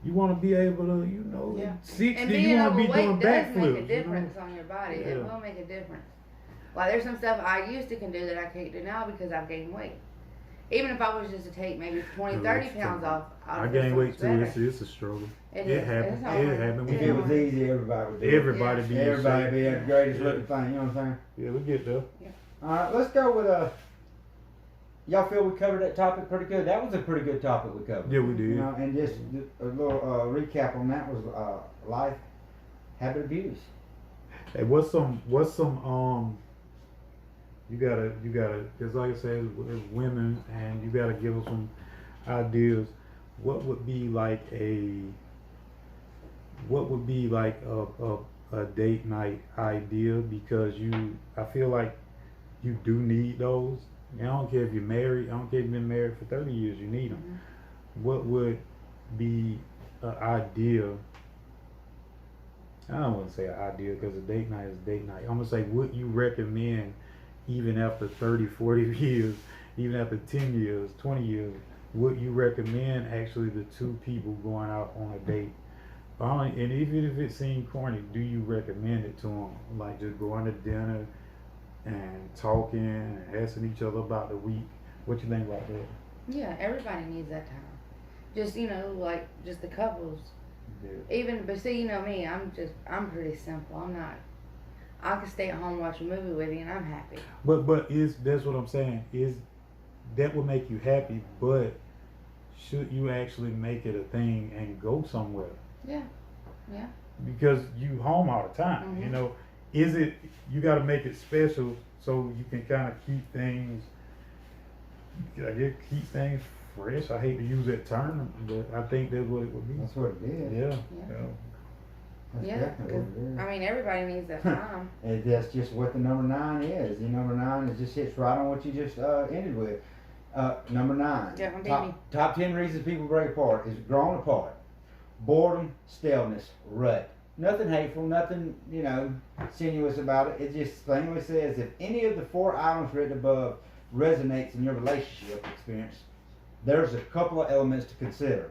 You want to be able to, you know, Yeah. 60. And You being want to be doing overweight does backflips. make a you difference know? on your body. Yeah. It will make a difference. Like there's some stuff I used to can do that I can't do now because I've gained weight. Even if I was just to take maybe 20, 30 pounds off, I I'd feel gained so weight much too. better. It's a struggle. It It is. happened. It's It hard. happened. If We it get was easy, everybody would do it. everybody be in Everybody shape. be at the greatest looking thing, you know what I'm saying? Yeah, we get there. All right, let's go with y'all feel we covered that topic pretty good? That was a pretty good topic we covered. Yeah, we You did. know, and just a little recap on that was life, habit abuse. Hey, what's some you gotta because like I said, as women, and you gotta give us some ideas. What would be like a date night idea? Because I feel like you do need those. I don't care if you're married. I don't care if you've been married for 30 years. You need them. Mm-hmm. What would be an idea? I don't want to say an idea because a date night is a date night. I'm going to say, would you recommend, even after 30, 40 years, even after 10 years, 20 years, would you recommend actually the two people going out on a date? And even if it seemed corny, do you recommend it to them? Like just going to dinner and talking and asking each other about the week. What you think about that? Yeah, everybody needs that time. Just, like just the couples. Yeah. But see, me, I'm pretty simple. I can stay at home and watch a movie with you and I'm happy. But that's what I'm saying, is that would make you happy, but should you actually make it a thing and go somewhere? Yeah. Because you home all the time, Mhm. Is it, you got to make it special so you can kind of keep things fresh. I hate to use that term, but I think that's what it would be. That's what it is. Yeah. That's Yeah, definitely what it is. Everybody needs that time. And that's just what the number 9 is. The number 9 just hits right on what you just ended with. Number 9. Yeah, baby. Top 10 reasons people break apart is growing apart, boredom, staleness, rut. Nothing hateful, nothing sinuous about it. It just plainly says if any of the 4 items written above resonates in your relationship experience, there's a couple of elements to consider.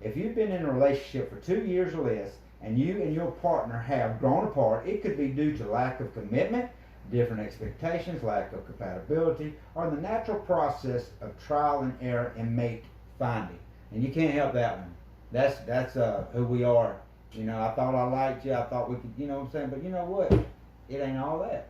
If you've been in a relationship for 2 years or less, and you and your partner have grown apart, it could be due to lack of commitment, different expectations, lack of compatibility, or the natural process of trial and error in mate finding. And you can't help that one. That's who we are. I thought I liked you. I thought we could, you know what I'm saying? But you know what? It ain't all that.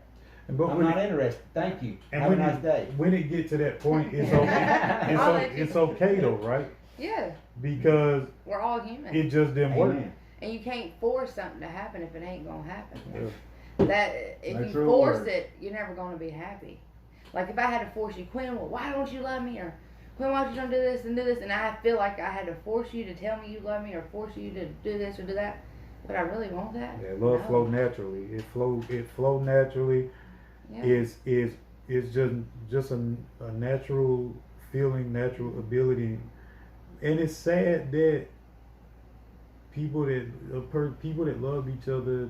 But I'm not interested. Thank you. And Have a when nice day. When it get to that point, it's okay. It's okay though, right? Yeah, Because we're all human. it just didn't work. Amen. And you can't force something to happen if it ain't gonna happen. Yeah. That if No you true force words. it, you're never gonna be happy. Like if I had to force you, Quinn, well, why don't you love me? Or Quinn, why don't you don't do this and do this? And I feel like I had to force you to tell me you love me, or force you to do this or do that. But I really want that. Yeah, love No. flow naturally. It flow naturally. Yeah. It's just a natural feeling, natural ability, and it's sad that people that love each other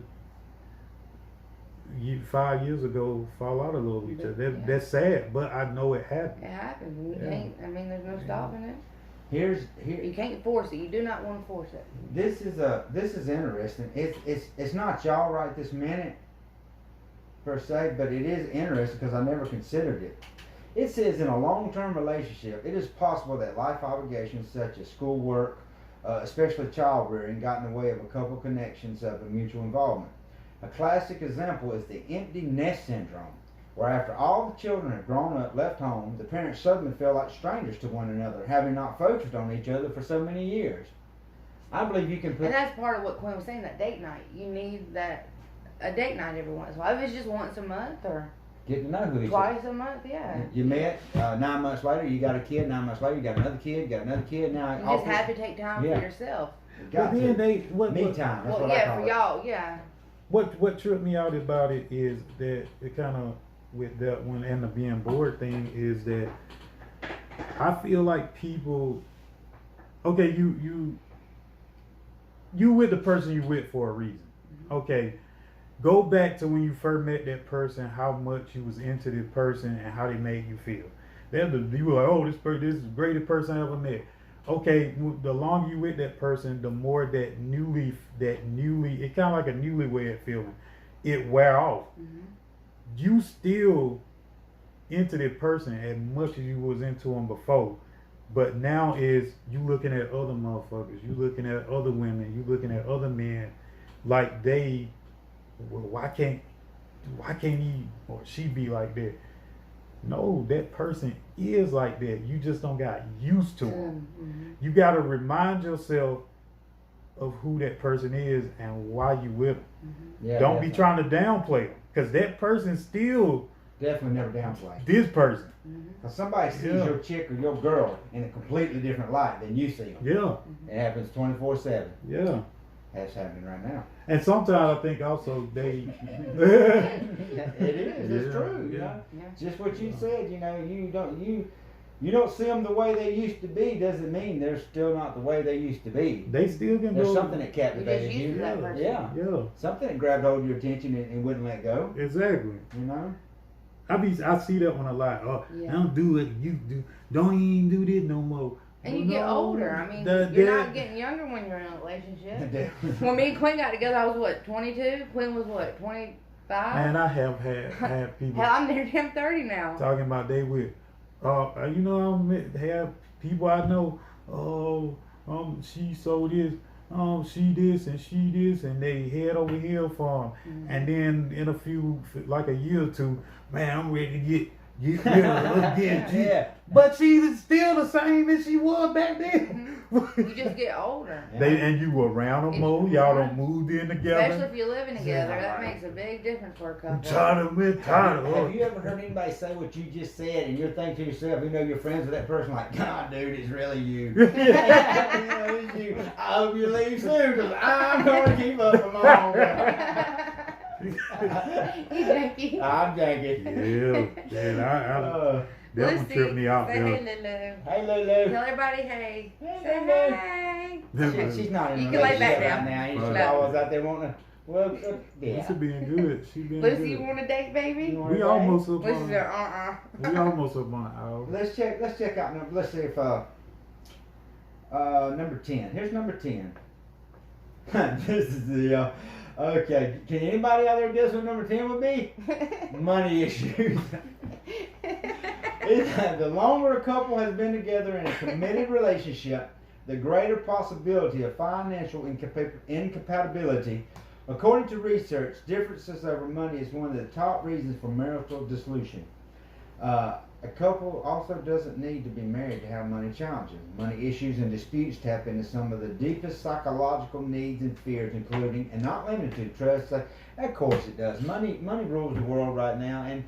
5 years ago fall out of love with each other. Yeah. That's sad, but I know it happened. It happens. And you Yeah. can't. There's no stopping it. Here. You can't force it. You do not want to force it. This is interesting. It's not y'all right this minute per se, but it is interesting because I never considered it. It says in a long-term relationship, it is possible that life obligations such as schoolwork, especially child rearing, got in the way of a couple connections of a mutual involvement. A classic example is the empty nest syndrome, where after all the children have grown up, left home, the parents suddenly feel like strangers to one another, having not focused on each other for so many years. I believe you can put... And that's part of what Quinn was saying, that date night. You need a date night every once in a while. If it's just once a month or Get to know who each other. twice a month, yeah. You met, 9 months later, you got a kid, 9 months later, you got another kid, now... You just have to take time Yeah. for yourself. Got But then to. Me time, that's Well, what I yeah, call for it. y'all, yeah. What tripped me out about it is that it kind of, with that one and the being bored thing, is that I feel like people, okay, you with the person you with for a reason. Okay, go back to when you first met that person, how much you was into this person and how they made you feel. You were like, oh, this is the greatest person I ever met. Okay, the longer you with that person, the more that newly, it kind of like a newlywed feeling, it wear off. Mm-hmm. You still into that person as much as you was into them before. But now is you looking at other motherfuckers, you looking at other women, you looking at other men, like they, well, why can't he or she be like that? No, that person is like that. You just don't got used to them. Mm-hmm. You got to remind yourself of who that person is and why you with them. Yeah, Don't be definitely. trying to downplay them, because that person still Definitely never downplay. this person. Because somebody sees Yeah. your chick or your girl in a completely different light than you see them. Yeah, It happens 24/7. yeah. That's happening right now. And sometimes I think also they. It is. It's Yeah, true. You yeah. know, Yeah. just what you said. You know, you don't see them the way they used to be. Doesn't mean they're still not the way they used to be. They still can There's go. something that captivated used you. to that person. Yeah, Yeah, something that grabbed hold of your attention and wouldn't let go. exactly. You know. I see that one a lot. Oh, Yeah. I don't do what you do. Don't even do this no more. And you get older. I mean, you're not getting younger when you're in a relationship. When me and Quinn got together, I was what, 22? Quinn was what, 25? Man, I have had people Hell, I'm near him 30 now. talking about they with. You know, have people I know. Oh, she sold this. She this and she this, and they head over here for 'em. And then in like a year or two, man, I'm ready to get rid of her again. Yeah. But she's still the same as she was back then. You just get older. And you were around them more. Y'all don't moved in Especially together. if you're living together. That makes a big difference for a I'm couple. tired of it. Tired of Have her. you ever heard anybody say what you just said, and you're thinking to yourself, you know, you're friends with that person, like, God, dude, it's really you. You know, it's you. I hope you leave soon, because I'm going to keep up for longer. You janky. I'm janky. Yeah, that one Lucy, tripped me out. say Yeah. hey, Lulu. Hey, Lulu. Tell everybody hey. Hey, Say Lulu. hey. She's not in a You can lay back relationship right down. now. She's Right. always out there wanting to, well, yeah. Lucy being good. She being Lucy, you good. want a date, baby? You want We a almost up Lucy said, on. We almost up on an hour. Let's check out number. Let's see if number 10. Here's number 10. This is the okay. Can anybody out there guess what number 10 would be? Money issues. The longer a couple has been together in a committed relationship, the greater possibility of financial incompatibility. According to research, differences over money is one of the top reasons for marital dissolution. A couple also doesn't need to be married to have money challenges. Money issues and disputes tap into some of the deepest psychological needs and fears, including, and not limited to, trust. Of course it does. Money rules the world right now, and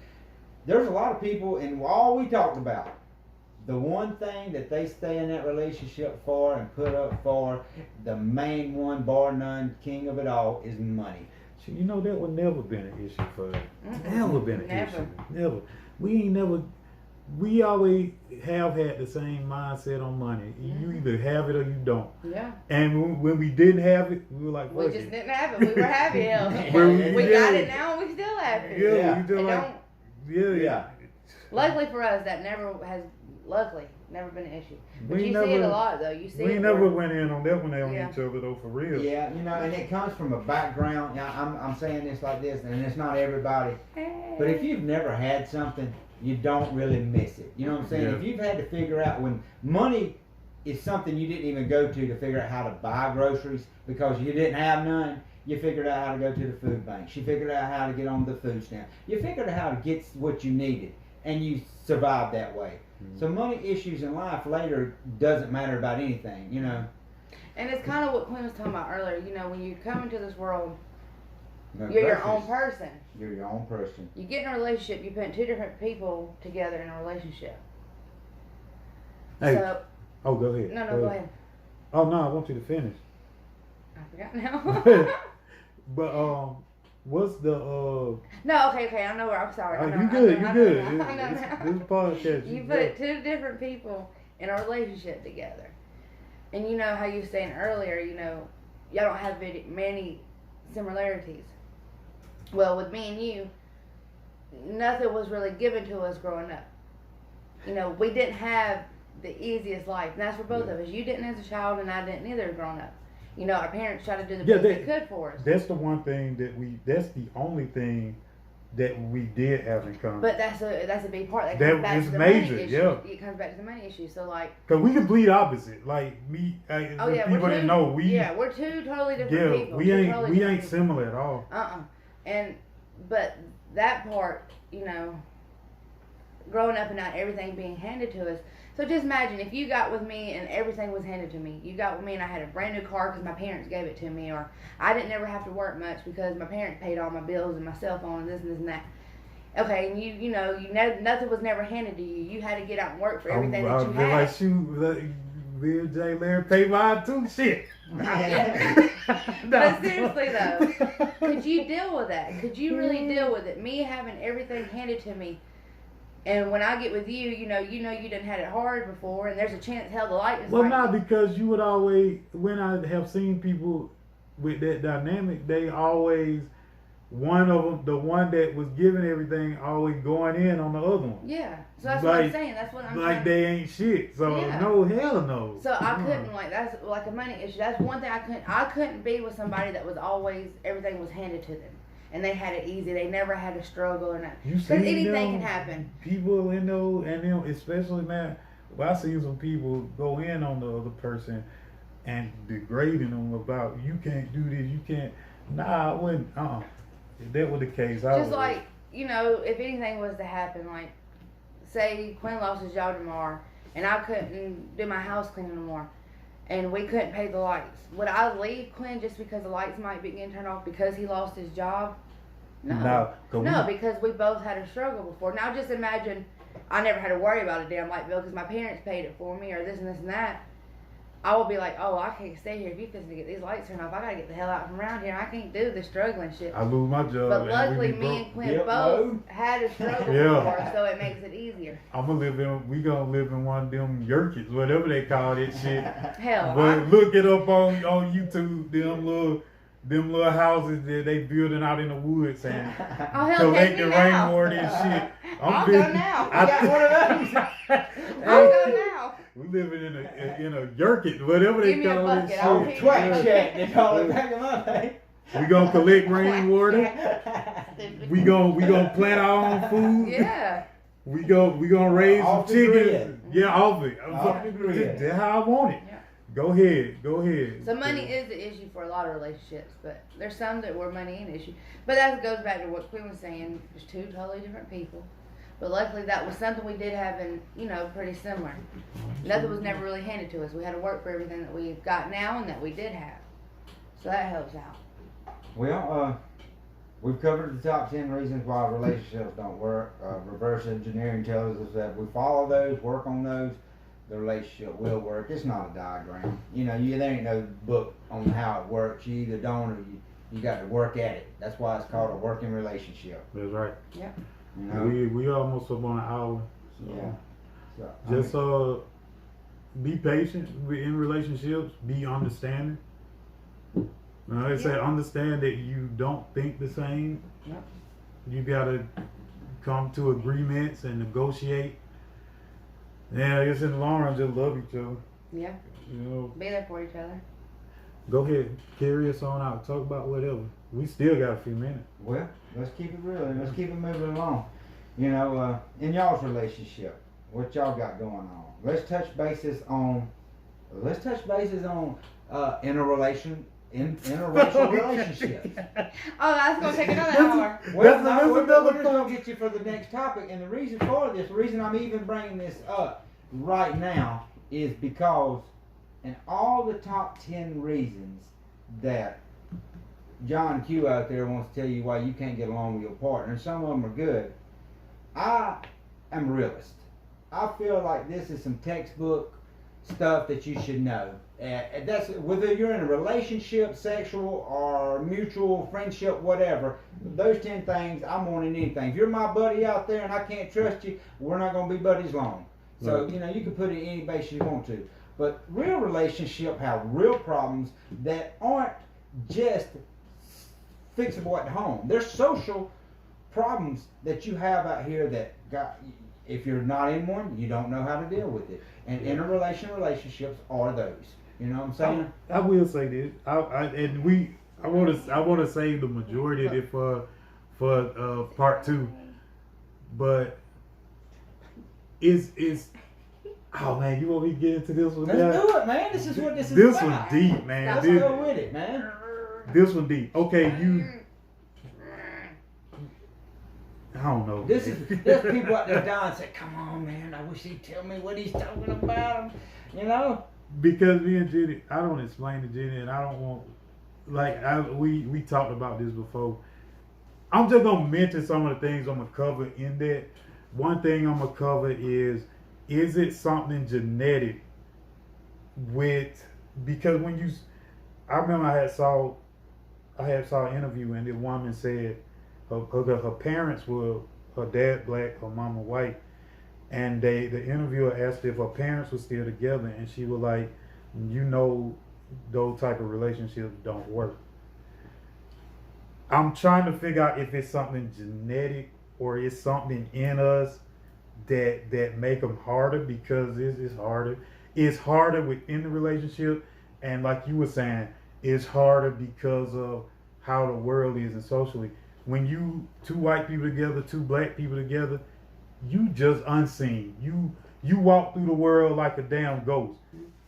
there's a lot of people, and all we talked about, the one thing that they stay in that relationship for and put up for, the main one, bar none, king of it all, is money. You know, that would never been an issue for us. Never been an Never. issue. Never. We always have had the same mindset on money. You either have it or you don't. Yeah. And when we didn't have it, we were like, We fuck just it. didn't have it. We were happy. Hell. Well, We yeah. got it now and we still have it. Yeah, Yeah. we just And like, yeah. luckily for us, that never been an issue. But We you see it never- a lot though. You see We it never where- went in on that one on Yeah. each other though, for real. Yeah, you know, and it comes from a background. Yeah, I'm saying this like this, and it's not everybody. But if you've never had something, you don't really miss it. You know what I'm saying? Yeah. If you've had to figure out when money is something you didn't even go to figure out how to buy groceries because you didn't have none, you figured out how to go to the food bank. You figured out how to get on the food stamp. You figured out how to get what you needed, and you survived that way. So money issues in life later doesn't matter about anything, you know. And it's kind of what Quinn was talking about earlier. You know, when you come into this world, No you're your own groceries. person. You're your own person. You get in a relationship, you put two different people together in a relationship. Hey, So, oh, go ahead. no, go ahead. Oh no, I want you to finish. I forgot now. But what's the No, okay, I know where. I'm sorry. I know, you I good, know, you I good. know now, I know now. This podcast. You good. put two different people in a relationship together, and you know how you were saying earlier. You know, y'all don't have many similarities. Well, with me and you, nothing was really given to us growing up. You know, we didn't have the easiest life, and that's for both of us. You didn't as a child, and I didn't either growing up. You know, our parents tried to do the Yeah, best they could for us. That's the one thing that that's the only thing that we did have in common. But that's a big part. That That comes back is to the major, money issue. yeah. It comes back to the money issue. So like, Cause we complete opposite. Like me, oh yeah, people didn't know we're two totally different people. we Two ain't totally we different ain't people. similar at all. But that part, growing up and not everything being handed to us. So just imagine if you got with me and everything was handed to me. You got with me and I had a brand new car because my parents gave it to me, or I didn't ever have to work much because my parents paid all my bills and my cell phone and this and that. Okay, and nothing was never handed to you. You had to get out and work for everything that you I had. like, shoot, Bill J. Larry pay mine too. Shit. But seriously though, could you deal with that? Could you really deal with it? Me having everything handed to me, and when I get with you, you done had it hard before, and there's a chance hell the light is. Well, not because you would always. When I have seen people with that dynamic, they always one of them, the one that was giving everything, always going in on the other one. Yeah, so that's what I'm saying. That's what I'm like saying. they ain't shit. So Yeah. no, hell no. So I couldn't that's like a money issue. That's one thing I couldn't be with somebody that was always everything was handed to them, and they had it easy. They never had to struggle or nothing. You Because see anything them can happen. People in those, and them especially, man. Well, I see some people go in on the other person and degrading them about you can't do this, you can't. Nah, I wouldn't. If that was the case, I Just would. like, if anything was to happen, like, say Quinn lost his job tomorrow, and I couldn't do my house cleaning no more, and we couldn't pay the lights. Would I leave Quinn just because the lights might be getting turned off because he lost his job? No. No, because we both had a struggle before. Now just imagine I never had to worry about a damn light bill because my parents paid it for me or this and this and that. I will be like, oh, I can't stay here. If you fixing to get these lights turned off, I gotta get the hell out from around here. I can't do the struggling shit. I lose my job. But and luckily, we be me broke. and Quinn Yep, both no. had a struggle Yeah. before, so it makes it easier. We gonna live in one of them yurkits, whatever they call that shit. Hell, But look it up on YouTube, them little houses that they building out in the woods and oh hell, collect take the me now. rainwater and shit. I'll go now. I got one of those. I'll go now. We living in a yurkit, whatever they Give me a call that bucket, shit. I'll Oh, pick twat shack, they call it back in my day. We gonna collect rainwater. We gonna plant our own food. Yeah. We gonna raise Off some the chickens. grid. Yeah, off it. Off the grid. That's how I want it. Yeah. Go ahead. So money is the issue for a lot of relationships, but there's some that where money ain't an issue. But that goes back to what Quinn was saying. There's two totally different people. But luckily that was something we did have in, pretty similar. Nothing was never really handed to us. We had to work for everything that we've got now and that we did have. So that helps out. Well, we've covered the top 10 reasons why relationships don't work. Reverse engineering tells us that we follow those, work on those, the relationship will work. It's not a diagram. There ain't no book on how it works. You either don't or you got to work at it. That's why it's called a working relationship. That's right. Yep. We almost up on an hour. So Yeah. just be patient in relationships. Be understanding. They say understand that you don't think the same. Yep. You gotta come to agreements and negotiate. Yeah, I guess in the long run, just love each other. Yeah. Be there for each other. Go ahead, carry us on out. Talk about whatever. We still got a few minutes. Well, let's keep it real and let's keep it moving along. In y'all's relationship, what y'all got going on? Let's touch bases on interracial relationships. Oh, that's gonna take another hour. Well, That's we're another just gonna get you for the next topic, and the reason I'm even bringing this up right now is because in all the top 10 reasons that John Q out there wants to tell you why you can't get along with your partner, and some of them are good, I am a realist. I feel like this is some textbook stuff that you should know. And that's whether you're in a relationship, sexual, or mutual friendship, whatever. Those 10 things, I'm wanting anything. If you're my buddy out there and I can't trust you, we're not going to be buddies long. So, Right. you can put it in any base you want to. But real relationships have real problems that aren't just fixable at home. There's social problems that you have out here that if you're not in one, you don't know how to deal with it. And interrelational relationships are those. You know what I'm saying? I will say this. I want to save the majority of it for part 2. But it's oh man, you want me to get into this one? Let's now? do it, man. This is what this is This about. one deep, man. Let's This, go with it, man. this one deep. Okay, I don't know. There's people out there dying say, come on, man, I wish he'd tell me what he's talking about. You know? Because me and Jenny, I don't explain to Jenny, and I don't want, we talked about this before. I'm just gonna mention some of the things I'm gonna cover in that. One thing I'm gonna cover is it something genetic because when you, I remember I had saw an interview and the woman said her parents were, her dad black, her mama white, and the interviewer asked if her parents were still together, and she was like, those type of relationships don't work. I'm trying to figure out if it's something genetic or it's something in us that make them harder, because it's harder. It's harder within the relationship, and like you were saying, it's harder because of how the world is and socially. When you two white people together, two black people together, you just unseen. You walk through the world like a damn ghost.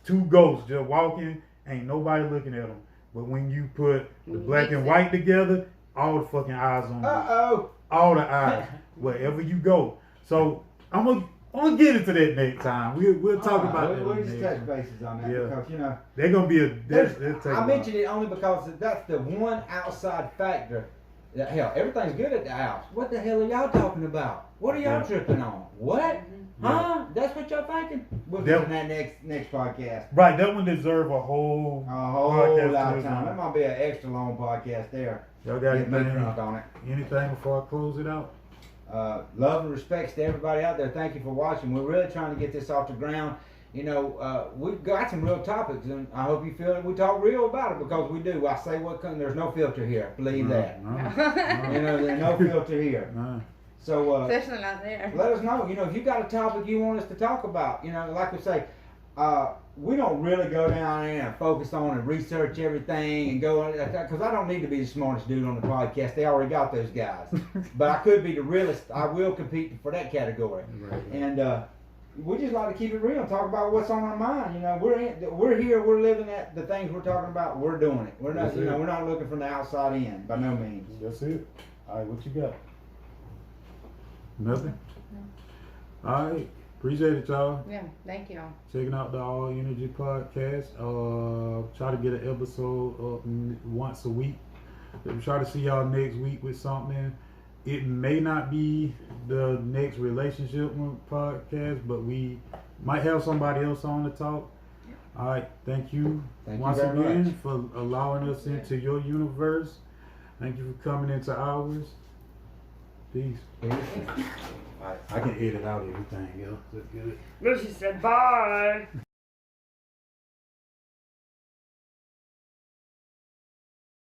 Two ghosts just walking, ain't nobody looking at them. But when you put the black and white together, all the fucking eyes on you. Uh-oh. All the eyes, wherever you go. So I'm gonna get into that next time. We'll talk about that. We'll on just next touch one. bases on that Yeah. because, you know. They're gonna be they'll take a I while. mentioned it only because that's the one outside factor. That, hell, everything's good at the house. What the hell are y'all talking about? What are y'all Yeah. tripping on? What? Yeah. Huh? That's what y'all thinking? We'll get in that next podcast. Right, that one deserve a whole podcast lot to of time. That itself. might be an extra long podcast there. Y'all got Get me drunk on it. anything before I close it out? Love and respects to everybody out there. Thank you for watching. We're really trying to get this off the ground. You know, we've got some real topics, and I hope you feel that we talk real about it, because we do. I say what comes. There's no filter here. Believe that. No. You know, there's no filter here. No. So Especially not there. let us know. You know, if you got a topic you want us to talk about, you know, like we say, we don't really go down there and focus on and research everything and go, because I don't need to be the smartest dude on the podcast. They already got those guys. But I could be the realest. I will compete for that category. Right. And we just like to keep it real and talk about what's on our mind. You know, we're here, we're living at the things we're talking about. We're doing it. We're not, That's you know, it. we're not looking from the outside in by no means. That's it. All right, what you got? Nothing? All right. Appreciate it, y'all. Yeah, thank y'all. Checking out the All Energy Podcast. Try to get an episode up once a week. Try to see y'all next week with something. It may not be the next relationship podcast, but we might have somebody else on to talk. All right. Thank you Thank you once very again much. for allowing us into your universe. Thank you for coming into ours. Peace. I can edit out everything, yo. That's good. Lucy said bye.